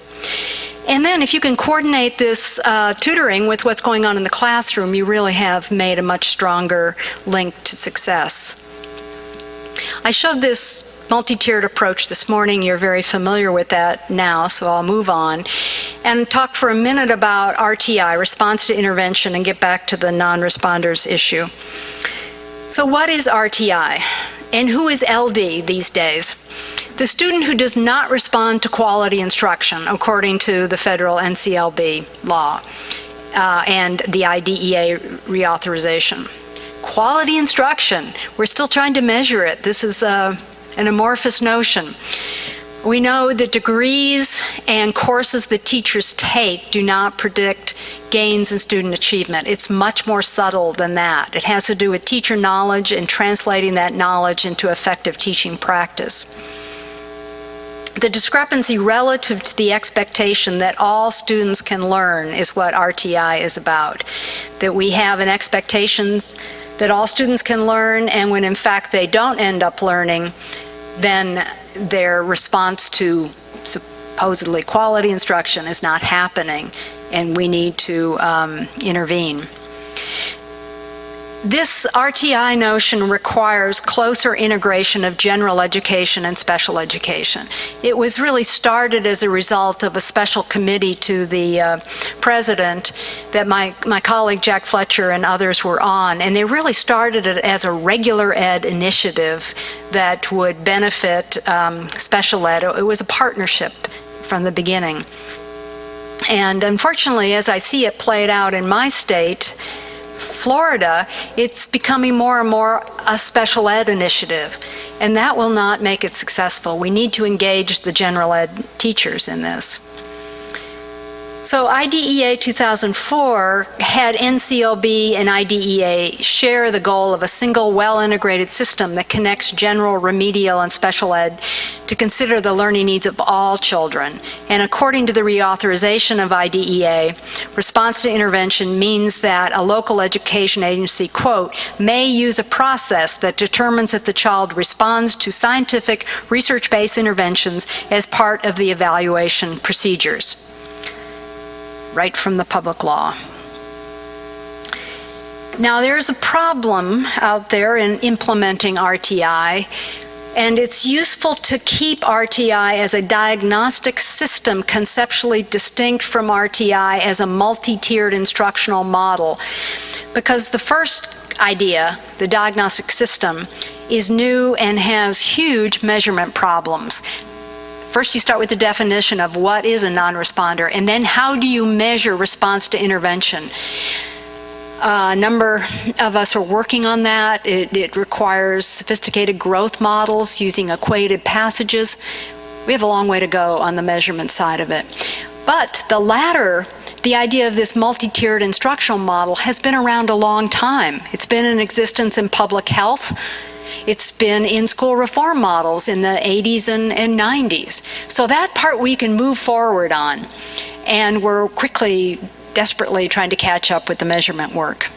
And then if you can coordinate this tutoring with what's going on in the classroom, you really have made a much stronger link to success. I showed this multi-tiered approach this morning. You're very familiar with that now, so I'll move on and talk for a minute about RTI, response to intervention, and get back to the non-responders issue. So what is RTI? And who is LD these days? The student who does not respond to quality instruction, according to the federal NCLB law and the IDEA reauthorization. Quality instruction, we're still trying to measure it. This is an amorphous notion. We know that degrees and courses that teachers take do not predict gains in student achievement. It's much more subtle than that. It has to do with teacher knowledge and translating that knowledge into effective teaching practice. The discrepancy relative to the expectation that all students can learn is what RTI is about. That we have an expectation that all students can learn, and when in fact they don't end up learning, then their response to supposedly quality instruction is not happening, and we need to intervene. This RTI notion requires closer integration of general education and special education. It was really started as a result of a special committee to the president that my colleague Jack Fletcher and others were on, and they really started it as a regular ed initiative that would benefit special ed. It was a partnership from the beginning. And unfortunately, as I see it played out in my state, Florida, it's becoming more and more a special ed initiative, and that will not make it successful. We need to engage the general ed teachers in this. So IDEA 2004 had NCLB and IDEA share the goal of a single well-integrated system that connects general, remedial, and special ed to consider the learning needs of all children. And according to the reauthorization of IDEA, response to intervention means that a local education agency, quote, may use a process that determines if the child responds to scientific research-based interventions as part of the evaluation procedures. Right from the public law. Now, there's a problem out there in implementing RTI, and it's useful to keep RTI as a diagnostic system conceptually distinct from RTI as a multi-tiered instructional model, because the first idea, the diagnostic system, is new and has huge measurement problems. First, you start with the definition of what is a non-responder, and then how do you measure response to intervention? A number of us are working on that. It requires sophisticated growth models using equated passages. We have a long way to go on the measurement side of it. But the latter, the idea of this multi-tiered instructional model, has been around a long time. It's been in existence in public health. It's been in school reform models in the 80s and 90s. So that part we can move forward on. And we're quickly, desperately trying to catch up with the measurement work.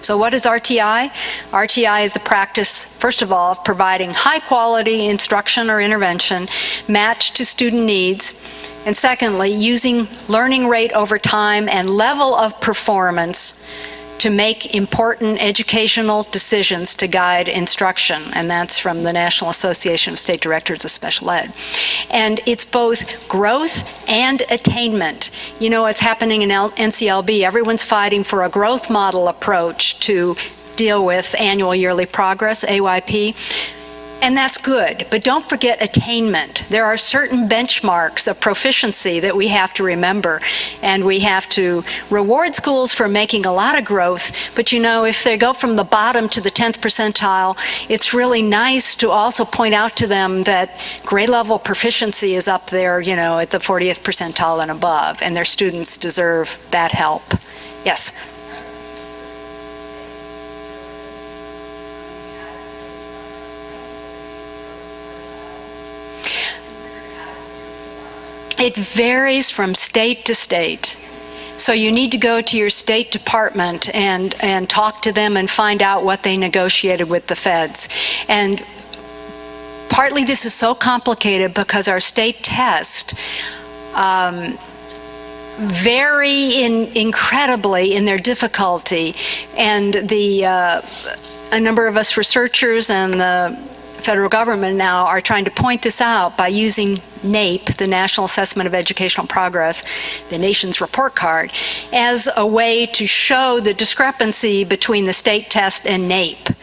So what is RTI? RTI is the practice, first of all, of providing high-quality instruction or intervention matched to student needs. And secondly, using learning rate over time and level of performance to make important educational decisions to guide instruction, and that's from the National Association of State Directors of Special Ed. And it's both growth and attainment. You know what's happening in NCLB, everyone's fighting for a growth model approach to deal with annual yearly progress, AYP. And that's good, but don't forget attainment. There are certain benchmarks of proficiency that we have to remember, and we have to reward schools for making a lot of growth, but you know, if they go from the bottom to the 10th percentile, it's really nice to also point out to them that grade level proficiency is up there, you know, at the 40th percentile and above, and their students deserve that help. Yes? It varies from state to state. So you need to go to your state department and talk to them and find out what they negotiated with the feds. And partly this is so complicated because our state tests vary incredibly in their difficulty. And a number of us researchers and the federal government now are trying to point this out by using NAEP, the National Assessment of Educational Progress, the nation's report card, as a way to show the discrepancy between the state test and NAEP.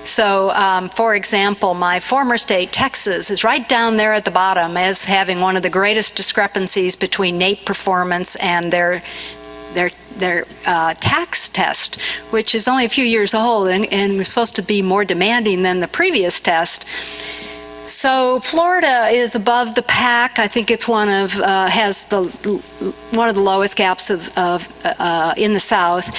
So, for example, my former state, Texas, is right down there at the bottom as having one of the greatest discrepancies between NAEP performance and their tax test, which is only a few years old and was supposed to be more demanding than the previous test. So Florida is above the pack. I think it's one of one of the lowest gaps in the South.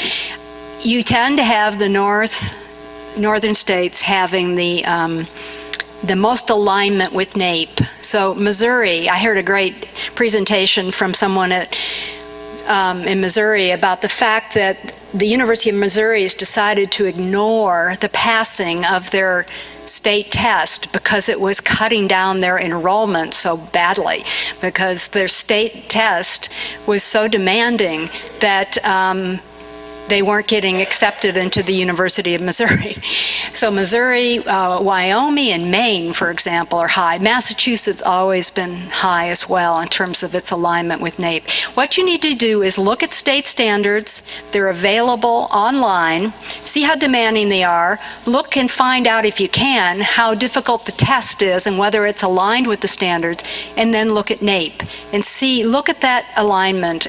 You tend to have the northern states having the most alignment with NAEP. So Missouri, I heard a great presentation from someone in Missouri about the fact that the University of Missouri has decided to ignore the passing of their state test because it was cutting down their enrollment so badly, because their state test was so demanding that they weren't getting accepted into the University of Missouri. So Missouri, Wyoming, and Maine, for example, are high. Massachusetts always been high as well in terms of its alignment with NAEP. What you need to do is look at state standards. They're available online. See how demanding they are. Look and find out, if you can, how difficult the test is and whether it's aligned with the standards, and then look at NAEP and look at that alignment.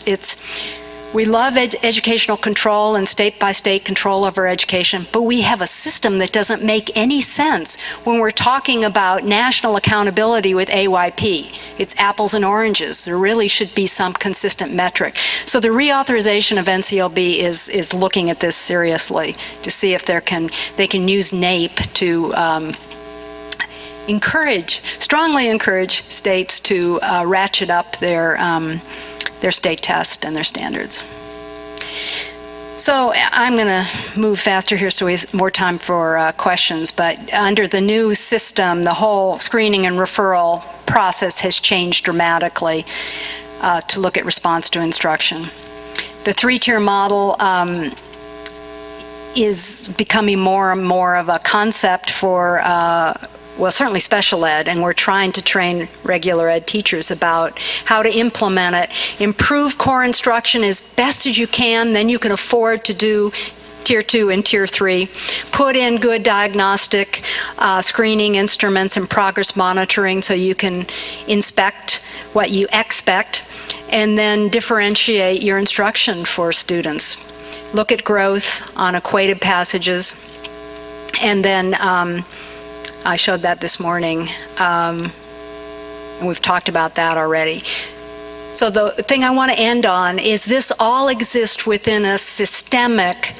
We love educational control and state-by-state control over education, but we have a system that doesn't make any sense when we're talking about national accountability with AYP. It's apples and oranges. There really should be some consistent metric. So the reauthorization of NCLB is looking at this seriously to see if they can use NAEP to strongly encourage states to ratchet up their state test and their standards. So I'm going to move faster here so we have more time for questions, but under the new system, the whole screening and referral process has changed dramatically to look at response to instruction. The three-tier model is becoming more and more of a concept for well, certainly special ed, and we're trying to train regular ed teachers about how to implement it. Improve core instruction as best as you can, then you can afford to do Tier 2 and Tier 3. Put in good diagnostic screening instruments and progress monitoring so you can inspect what you expect, and then differentiate your instruction for students. Look at growth on equated passages, and then I showed that this morning, and we've talked about that already. So the thing I want to end on is this all exists within a systemic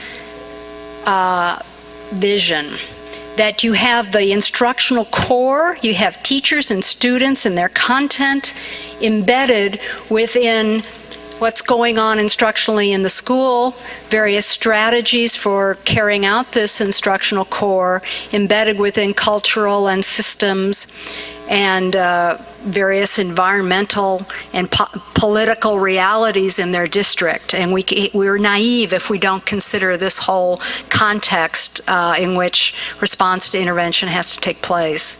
vision, that you have the instructional core, you have teachers and students and their content embedded within what's going on instructionally in the school, various strategies for carrying out this instructional core embedded within cultural and systems, and various environmental and political realities in their district. And we're naive if we don't consider this whole context in which response to intervention has to take place.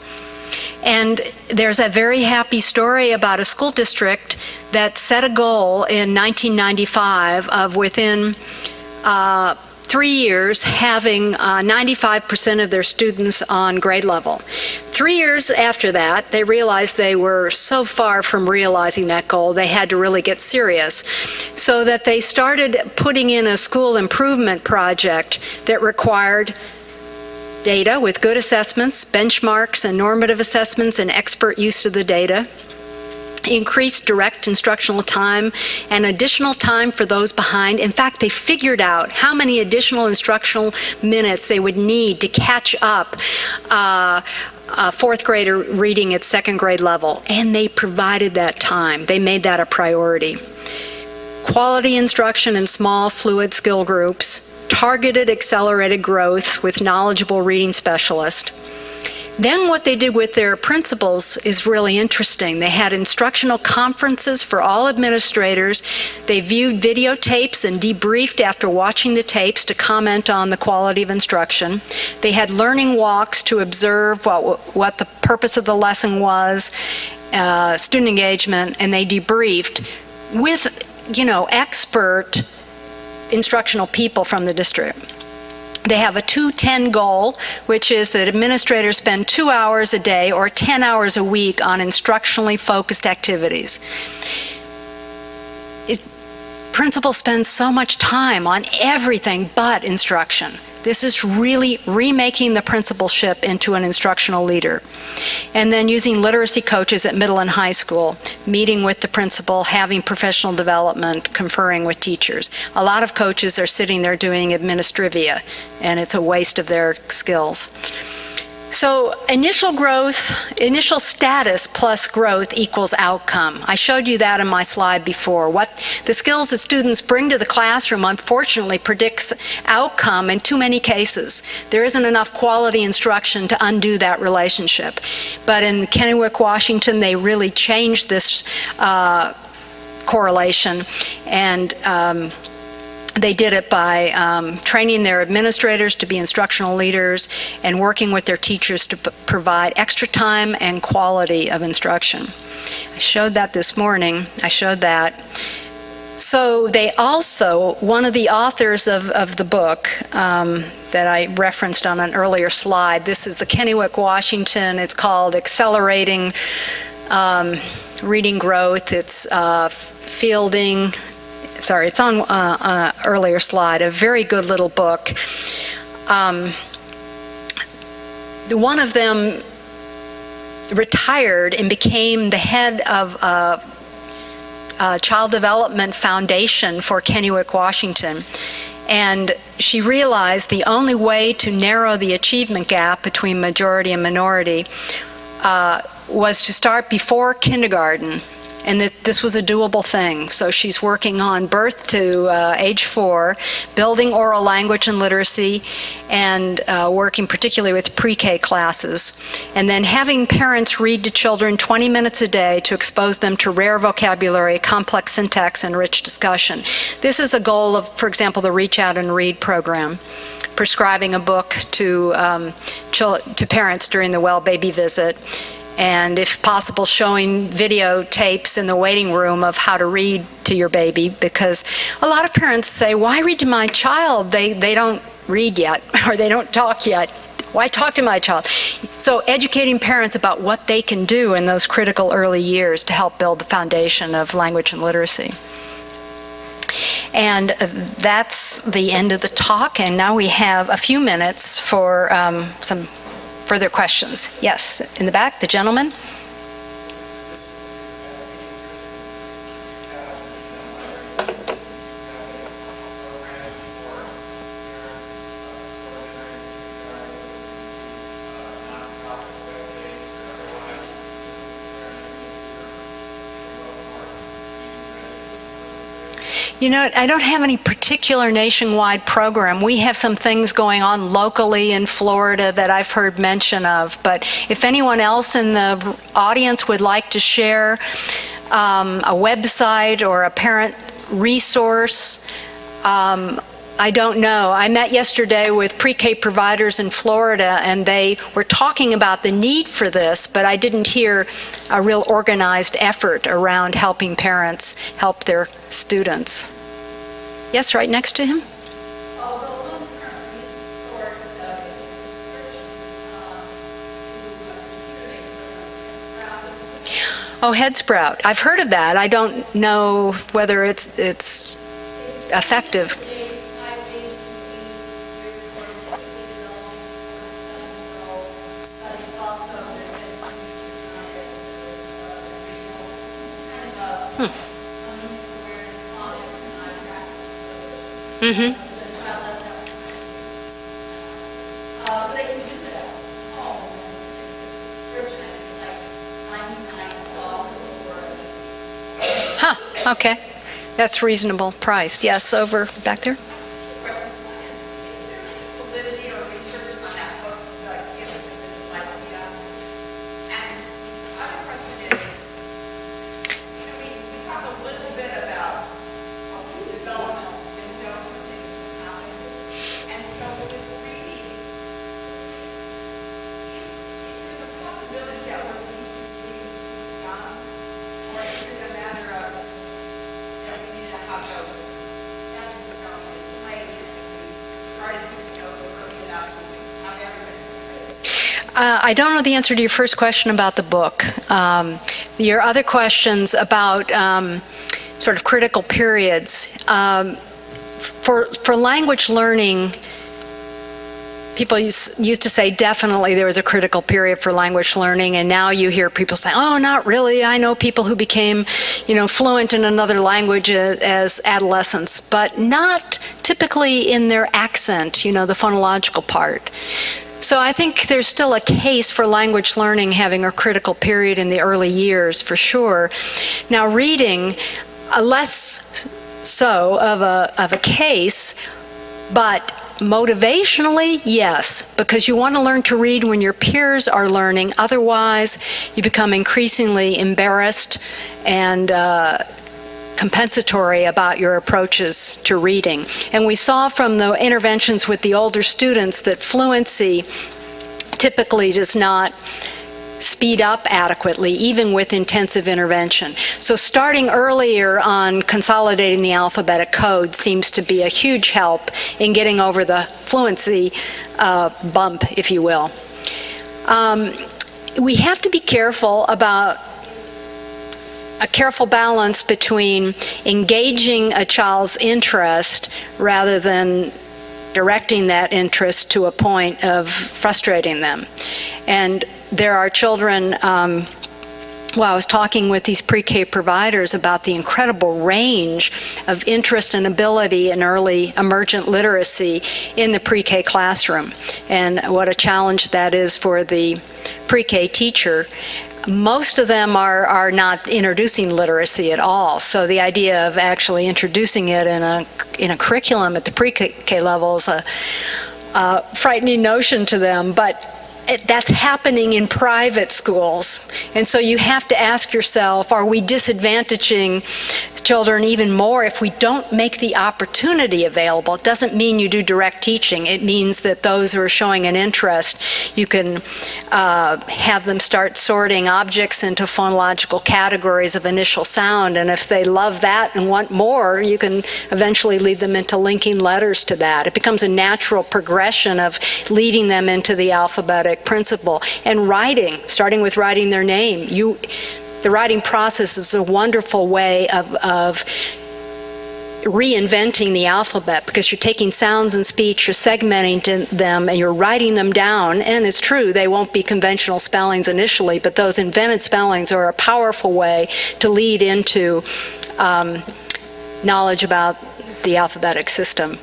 And there's a very happy story about a school district that set a goal in 1995 of within 3 years having 95% of their students on grade level. 3 years after that, they realized they were so far from realizing that goal, they had to really get serious. So that they started putting in a school improvement project that required data with good assessments, benchmarks, and normative assessments, and expert use of the data. Increased direct instructional time and additional time for those behind. In fact, they figured out how many additional instructional minutes they would need to catch up a fourth grader reading at second grade level, and they provided that time. They made that a priority. Quality instruction in small, fluid skill groups, targeted accelerated growth with knowledgeable reading specialists. Then what they did with their principals is really interesting. They had instructional conferences for all administrators. They viewed videotapes and debriefed after watching the tapes to comment on the quality of instruction. They had learning walks to observe what the purpose of the lesson was, student engagement, and they debriefed with, expert instructional people from the district. They have a 2-10 goal, which is that administrators spend 2 hours a day or 10 hours a week on instructionally focused activities. Principals spend so much time on everything but instruction. This is really remaking the principalship into an instructional leader. And then using literacy coaches at middle and high school, meeting with the principal, having professional development, conferring with teachers. A lot of coaches are sitting there doing administrivia, and it's a waste of their skills. So initial status plus growth equals outcome. I showed you that in my slide before. What the skills that students bring to the classroom, unfortunately, predicts outcome in too many cases. There isn't enough quality instruction to undo that relationship. But in Kennewick, Washington, they really changed this correlation, and they did it by training their administrators to be instructional leaders and working with their teachers to provide extra time and quality of instruction. I showed that this morning. So they also, one of the authors of the book that I referenced on an earlier slide, this is the Kennewick, Washington. It's called Accelerating Reading Growth. It's fielding sorry, it's on earlier slide, a very good little book. One of them retired and became the head of a Child Development Foundation for Kennewick, Washington. And she realized the only way to narrow the achievement gap between majority and minority was to start before kindergarten, and that this was a doable thing. So she's working on birth to age 4, building oral language and literacy, and working particularly with pre-K classes, and then having parents read to children 20 minutes a day to expose them to rare vocabulary, complex syntax, and rich discussion. This is a goal of, for example, the Reach Out and Read program, prescribing a book to parents during the well baby visit, and if possible showing videotapes in the waiting room of how to read to your baby, because a lot of parents say, why read to my child? They don't read yet, or they don't talk yet. Why talk to my child? So educating parents about what they can do in those critical early years to help build the foundation of language and literacy. And that's the end of the talk, and now we have a few minutes for some further questions. Yes, in the back, the gentleman. You know, I don't have any particular nationwide program. We have some things going on locally in Florida that I've heard mention of, but if anyone else in the audience would like to share a website or a parent resource, I don't know. I met yesterday with pre-K providers in Florida, and they were talking about the need for this, but I didn't hear a real organized effort around helping parents help their students. Yes, right next to him? Oh, HeadSprout. I've heard of that. I don't know whether it's effective. Mm-hmm. So they can do it at home, and it's like $99 Huh, okay. That's reasonable price. Yes, over back there. validity or research on that book, given dyslexia? And the other question is, we talk a little bit about developmental window for things to happen. And so with reading, is there a possibility that we're teaching reading too young? Or is it a matter of that we need to have those stepping stones in place, and we started teaching those early enough, we can have everybody. I don't know the answer to your first question about the book. Your other questions about sort of critical periods. For language learning, people used to say definitely there was a critical period for language learning, and now you hear people say, oh, not really. I know people who became, fluent in another language as adolescents, but not typically in their accent, the phonological part. So I think there's still a case for language learning having a critical period in the early years, for sure. Now, reading, less so of a case, but motivationally, yes, because you want to learn to read when your peers are learning. Otherwise, you become increasingly embarrassed and compensatory about your approaches to reading. And we saw from the interventions with the older students that fluency typically does not speed up adequately, even with intensive intervention. So starting earlier on consolidating the alphabetic code seems to be a huge help in getting over the fluency bump, if you will. We have to be careful about a careful balance between engaging a child's interest rather than directing that interest to a point of frustrating them. And there are children, well, I was talking with these pre-K providers about the incredible range of interest and ability in early emergent literacy in the pre-K classroom, and what a challenge that is for the pre-K teacher. Most of them are not introducing literacy at all, so the idea of actually introducing it in a curriculum at the pre-K level is a frightening notion to them, but that's happening in private schools. And so you have to ask yourself, are we disadvantaging children even more if we don't make the opportunity available? It doesn't mean you do direct teaching. It means that those who are showing an interest, you can have them start sorting objects into phonological categories of initial sound, and if they love that and want more, you can eventually lead them into linking letters to that. It becomes a natural progression of leading them into the alphabetic principle. And writing, starting with writing their name. The writing process is a wonderful way of reinventing the alphabet, because you're taking sounds and speech, you're segmenting them, and you're writing them down. And it's true, they won't be conventional spellings initially, but those invented spellings are a powerful way to lead into knowledge about the alphabetic system.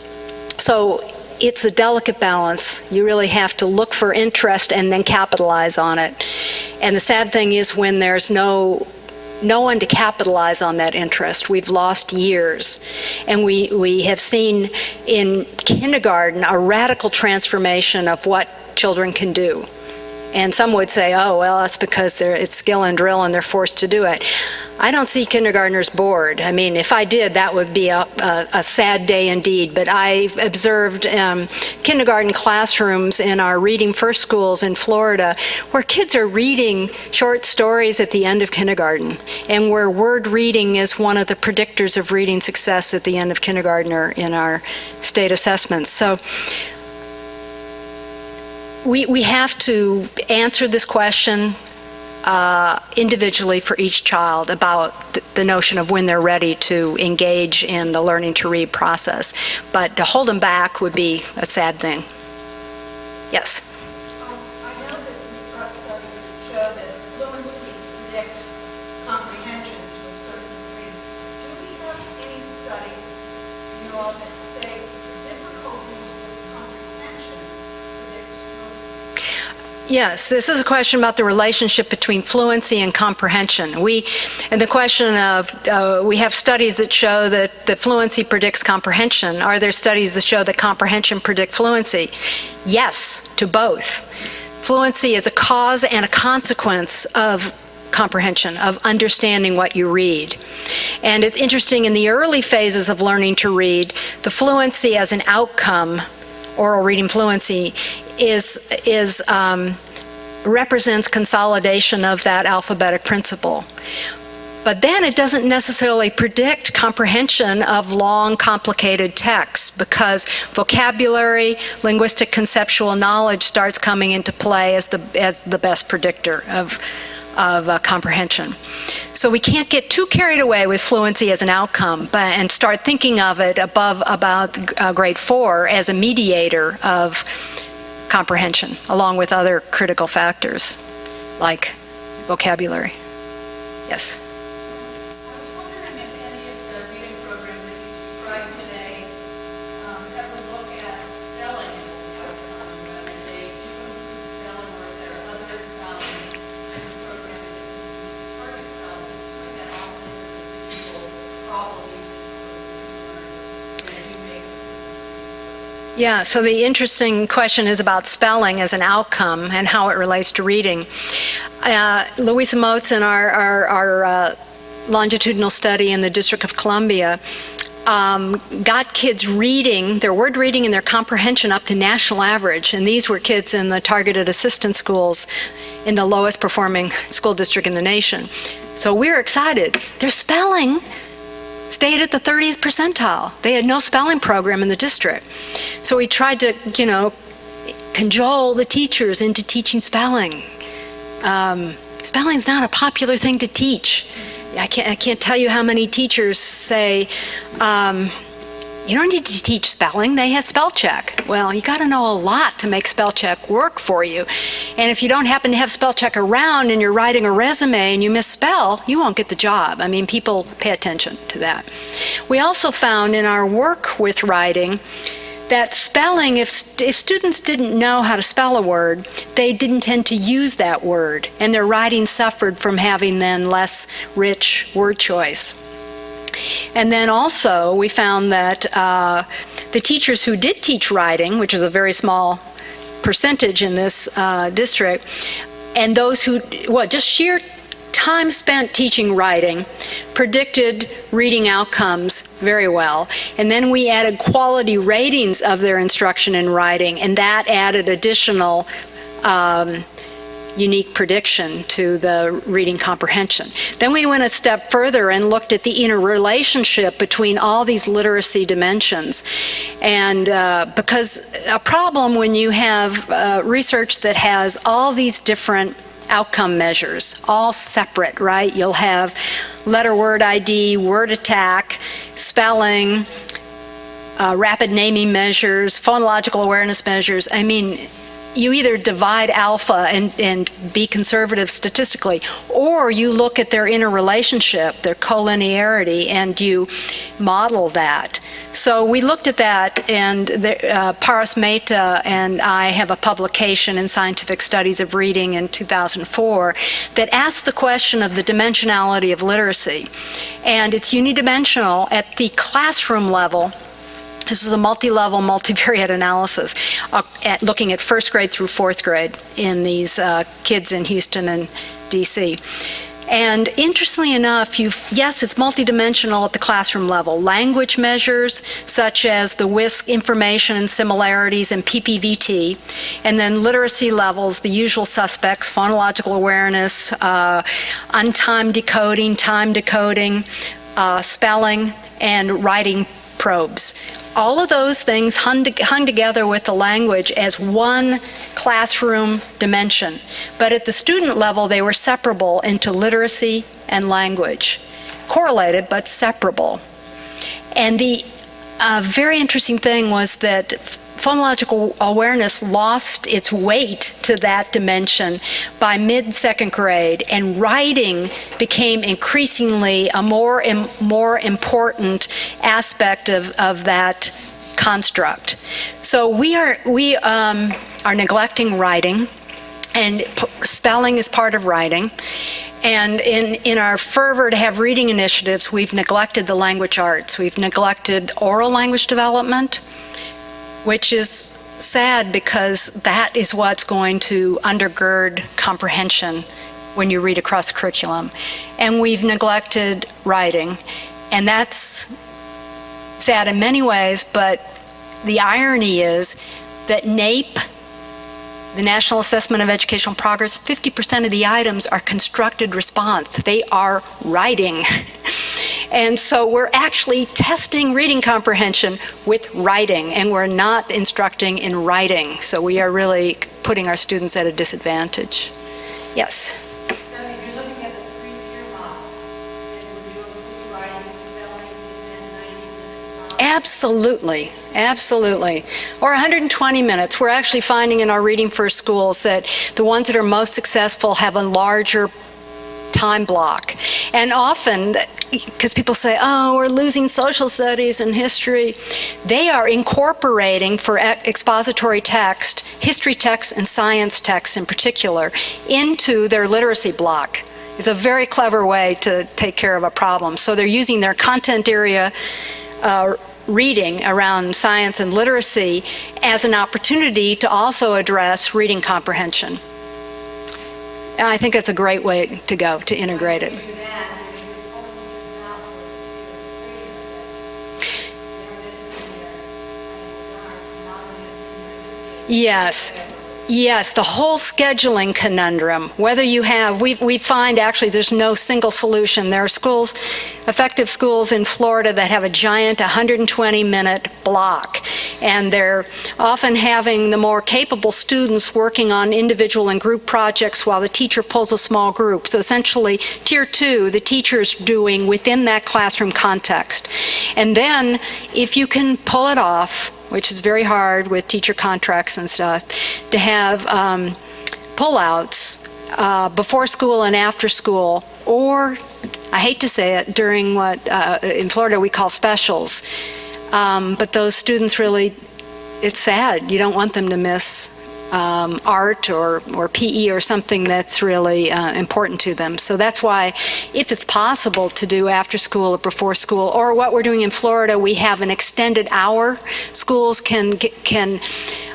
So it's a delicate balance. You really have to look for interest and then capitalize on it. And the sad thing is when there's no one to capitalize on that interest, we've lost years. And we have seen in kindergarten a radical transformation of what children can do. And some would say, oh, well, that's because it's skill and drill and they're forced to do it. I don't see kindergartners bored. I mean, if I did, that would be a sad day indeed. But I've observed kindergarten classrooms in our Reading First schools in Florida where kids are reading short stories at the end of kindergarten, and where word reading is one of the predictors of reading success at the end of kindergarten or in our state assessments. So we have to answer this question individually for each child about the notion of when they're ready to engage in the learning to read process. But to hold them back would be a sad thing. Yes? I know that we've got studies that show that fluency predicts comprehension to a certain degree. Do we have any studies, you know, that say difficulties with comprehension predicts fluency? Yes, this is a question about the relationship between fluency and comprehension. And the question of, we have studies that show that the fluency predicts comprehension. Are there studies that show that comprehension predict fluency? Yes, to both. Fluency is a cause and a consequence of comprehension, of understanding what you read. And it's interesting, in the early phases of learning to read, the fluency as an outcome, oral reading fluency, represents consolidation of that alphabetic principle. But then it doesn't necessarily predict comprehension of long, complicated texts, because vocabulary, linguistic conceptual knowledge starts coming into play as the best predictor of comprehension. So we can't get too carried away with fluency as an outcome and start thinking of it about grade 4 as a mediator of comprehension, along with other critical factors like vocabulary. Yes? I was wondering if any of the reading programs that you described today ever look at spelling as an outcome, whether they do include spelling or if there are other types of programs that include target spelling. It's like that often is that people probably when you make. Yeah, so the interesting question is about spelling as an outcome and how it relates to reading. Louisa Motes in our longitudinal study in the District of Columbia got kids reading, their word reading and their comprehension up to national average. And these were kids in the targeted assistance schools in the lowest performing school district in the nation. So we were excited. Their spelling stayed at the 30th percentile. They had no spelling program in the district. So we tried to, cajole the teachers into teaching spelling. Spelling's not a popular thing to teach. I can't tell you how many teachers say, you don't need to teach spelling, they have spell check. Well, you got to know a lot to make spell check work for you. And if you don't happen to have spell check around and you're writing a resume and you misspell, you won't get the job. I mean, people pay attention to that. We also found in our work with writing that spelling, if students didn't know how to spell a word, they didn't tend to use that word, and their writing suffered from having then less rich word choice. And then also we found that the teachers who did teach writing, which is a very small percentage in this district, and those who, just sheer time spent teaching writing predicted reading outcomes very well. And then we added quality ratings of their instruction in writing, and that added additional unique prediction to the reading comprehension. Then we went a step further and looked at the interrelationship between all these literacy dimensions. And because a problem when you have research that has all these different outcome measures, all separate, right? You'll have letter word ID, word attack, spelling, rapid naming measures, phonological awareness measures. I mean, you either divide alpha and be conservative statistically, or you look at their interrelationship, their collinearity, and you model that. So we looked at that, and Paras Mehta and I have a publication in Scientific Studies of Reading in 2004 that asked the question of the dimensionality of literacy. And it's unidimensional at the classroom level. This is a multi-level, multivariate analysis looking at first grade through fourth grade in these kids in Houston and DC. And interestingly enough, yes, it's multidimensional at the classroom level. Language measures such as the WISC information and similarities and PPVT, and then literacy levels, the usual suspects, phonological awareness, untimed decoding, time decoding, spelling, and writing probes. All of those things hung together with the language as one classroom dimension. But at the student level, they were separable into literacy and language. Correlated, but separable. And the very interesting thing was that phonological awareness lost its weight to that dimension by mid-second grade, and writing became increasingly a more important aspect of that construct. So we are neglecting writing, and spelling is part of writing. And in our fervor to have reading initiatives, we've neglected the language arts. We've neglected oral language development, which is sad because that is what's going to undergird comprehension when you read across the curriculum. And we've neglected writing, and that's sad in many ways, but the irony is that NAEP, the National Assessment of Educational Progress, 50% of the items are constructed response. They are writing. And so we're actually testing reading comprehension with writing, and we're not instructing in writing. So we are really putting our students at a disadvantage. Yes? So if you're looking at the three-tier model, and we're doing writing, spelling, and 90 minutes. Absolutely, absolutely. Or 120 minutes. We're actually finding in our Reading First schools that the ones that are most successful have a larger time block. And often, because people say, oh, we're losing social studies and history, they are incorporating for expository text, history text and science text in particular, into their literacy block. It's a very clever way to take care of a problem. So they're using their content area reading around science and literacy as an opportunity to also address reading comprehension. And I think that's a great way to go, to integrate it. Yes. Yes, the whole scheduling conundrum, whether you have, we find actually there's no single solution. There are schools, effective schools in Florida that have a giant 120-minute block, and they're often having the more capable students working on individual and group projects while the teacher pulls a small group. So essentially, Tier 2, the teacher's doing within that classroom context. And then, if you can pull it off, which is very hard with teacher contracts and stuff, to have pullouts before school and after school, or, I hate to say it, during what in Florida we call specials. But those students really, it's sad. You don't want them to miss art or PE or something that's really important to them. So that's why, if it's possible to do after school or before school, or what we're doing in Florida, we have an extended hour. Schools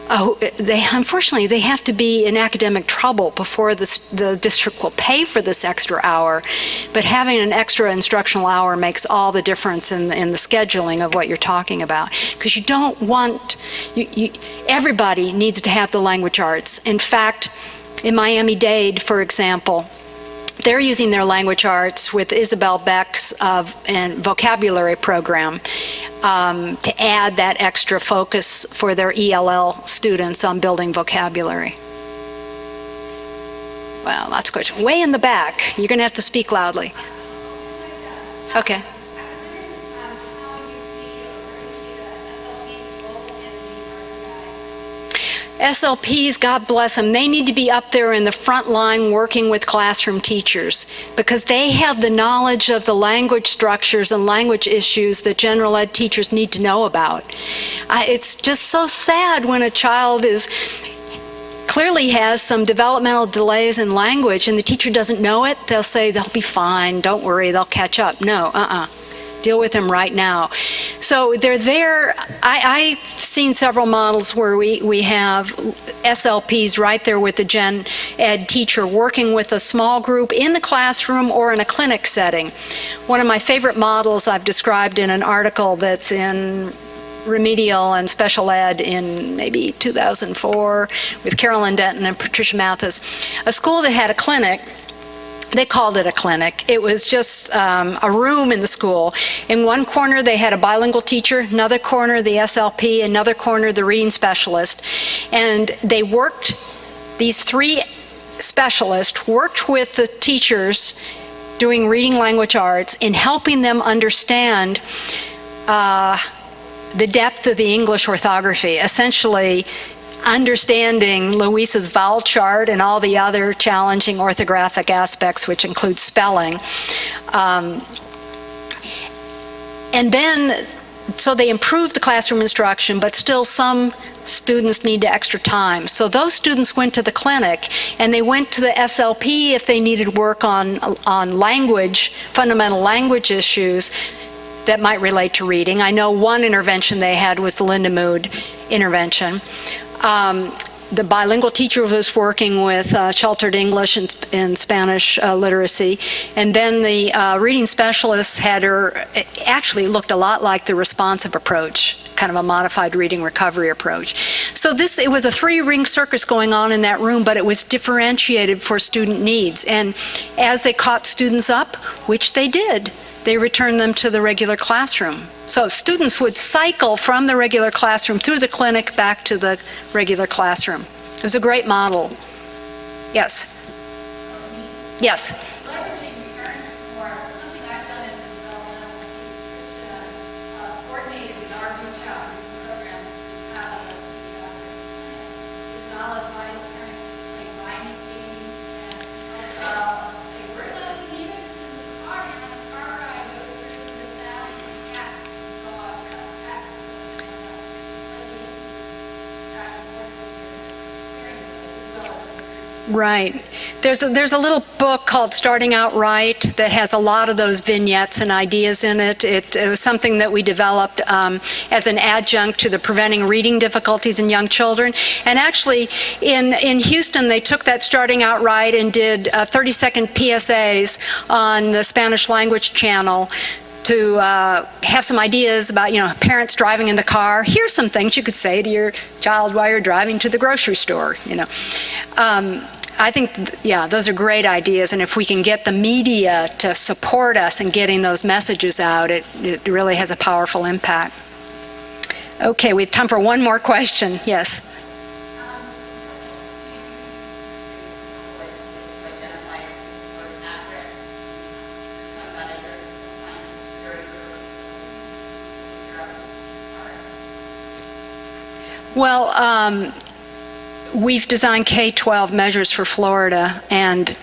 unfortunately, they have to be in academic trouble before the district will pay for this extra hour. But having an extra instructional hour makes all the difference in the scheduling of what you're talking about. Because you don't want, everybody needs to have the language arts. In fact, in Miami-Dade, for example, they're using their language arts with Isabel Beck's vocabulary program to add that extra focus for their ELL students on building vocabulary. Well, lots of questions. Way in the back. You're going to have to speak loudly. Okay. SLPs, God bless them, they need to be up there in the front line working with classroom teachers, because they have the knowledge of the language structures and language issues that general ed teachers need to know about. It's just so sad when a child clearly has some developmental delays in language and the teacher doesn't know it. They'll say they'll be fine, don't worry, they'll catch up. No, deal with them right now. So they're there. I've seen several models where we have SLPs right there with the gen ed teacher working with a small group in the classroom or in a clinic setting. One of my favorite models I've described in an article that's in Remedial and Special Ed in maybe 2004 with Carolyn Denton and Patricia Mathis. A school that had a clinic. They called it a clinic. It was just a room in the school. In one corner, they had a bilingual teacher, another corner, the SLP, another corner, the reading specialist. And they worked, these three specialists worked with the teachers doing reading language arts in helping them understand the depth of the English orthography, essentially understanding Louisa's vowel chart and all the other challenging orthographic aspects, which include spelling. And then, so they improved the classroom instruction, but still some students need extra time. So those students went to the clinic, and they went to the SLP if they needed work on language, fundamental language issues that might relate to reading. I know one intervention they had was the Linda Mood intervention. The bilingual teacher was working with sheltered English and Spanish literacy, and then the reading specialist had her, it actually looked a lot like the responsive approach, kind of a modified reading recovery approach. So it was a three-ring circus going on in that room, but it was differentiated for student needs. And as they caught students up, which they did, they returned them to the regular classroom. So students would cycle from the regular classroom through the clinic back to the regular classroom. It was a great model. Yes? Yes? Leveraging parents more, something I've done as a developmental coordinated with our reach out program is knowledge wise parents like rhyming games and say, we're going to leave it in the car, and on the car ride go through the sounds and cats and dog cats. Right. There's a little book called Starting Out Right that has a lot of those vignettes and ideas in it. It was something that we developed as an adjunct to the Preventing Reading Difficulties in Young Children. And actually, in Houston, they took that Starting Out Right and did 30-second PSAs on the Spanish language channel have some ideas about, parents driving in the car. Here's some things you could say to your child while you're driving to the grocery store, I think, those are great ideas, and if we can get the media to support us in getting those messages out, it really has a powerful impact. Okay, we have time for one more question. Yes? Well, we've designed K-12 measures for Florida, and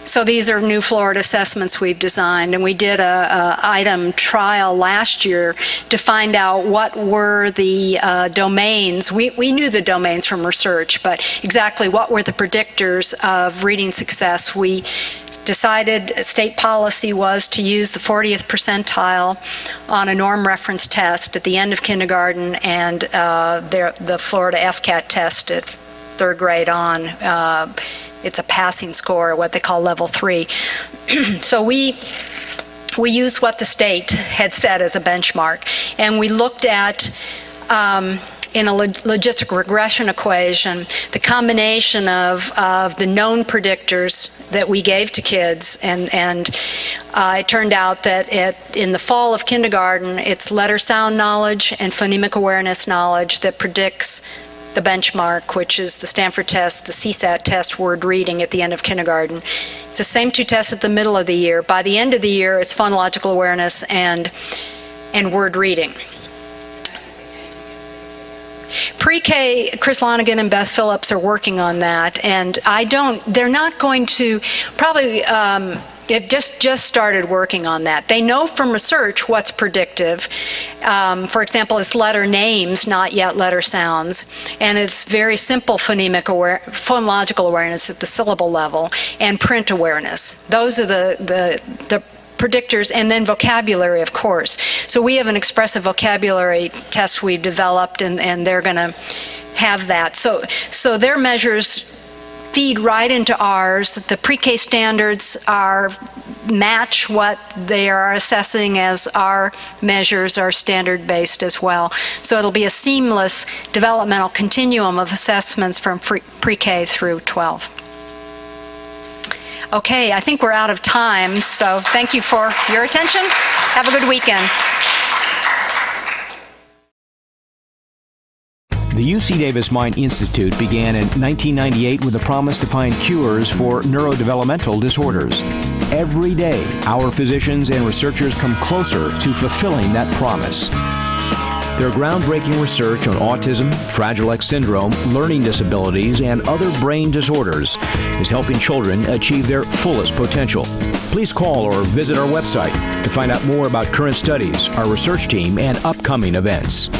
so these are new Florida assessments we've designed, and we did a item trial last year to find out what were the domains. We knew the domains from research, but exactly what were the predictors of reading success. We decided state policy was to use the 40th percentile on a norm reference test at the end of kindergarten, and the Florida FCAT test at third grade on. It's a passing score, what they call level 3. So we used what the state had set as a benchmark, and we looked at in a logistic regression equation the combination of the known predictors that we gave to kids, and it turned out that in the fall of kindergarten, it's letter sound knowledge and phonemic awareness knowledge that predicts the benchmark, which is the Stanford test, the CSAT test, word reading at the end of kindergarten. It's the same two tests at the middle of the year. By the end of the year, it's phonological awareness and word reading. Pre-K, Chris Lonigan and Beth Phillips are working on that, and they're not going to, probably, they've just started working on that. They know from research what's predictive. For example, it's letter names, not yet letter sounds, and it's very simple phonological awareness at the syllable level, and print awareness. Those are the predictors, and then vocabulary, of course. So we have an expressive vocabulary test we've developed, and they're going to have that. So their measures feed right into ours. The pre-K standards match what they are assessing as our measures are standard-based as well. So it'll be a seamless developmental continuum of assessments from pre-K through 12. Okay, I think we're out of time, so thank you for your attention. Have a good weekend. The UC Davis Mind Institute began in 1998 with a promise to find cures for neurodevelopmental disorders. Every day, our physicians and researchers come closer to fulfilling that promise. Their groundbreaking research on autism, Fragile X syndrome, learning disabilities, and other brain disorders is helping children achieve their fullest potential. Please call or visit our website to find out more about current studies, our research team, and upcoming events.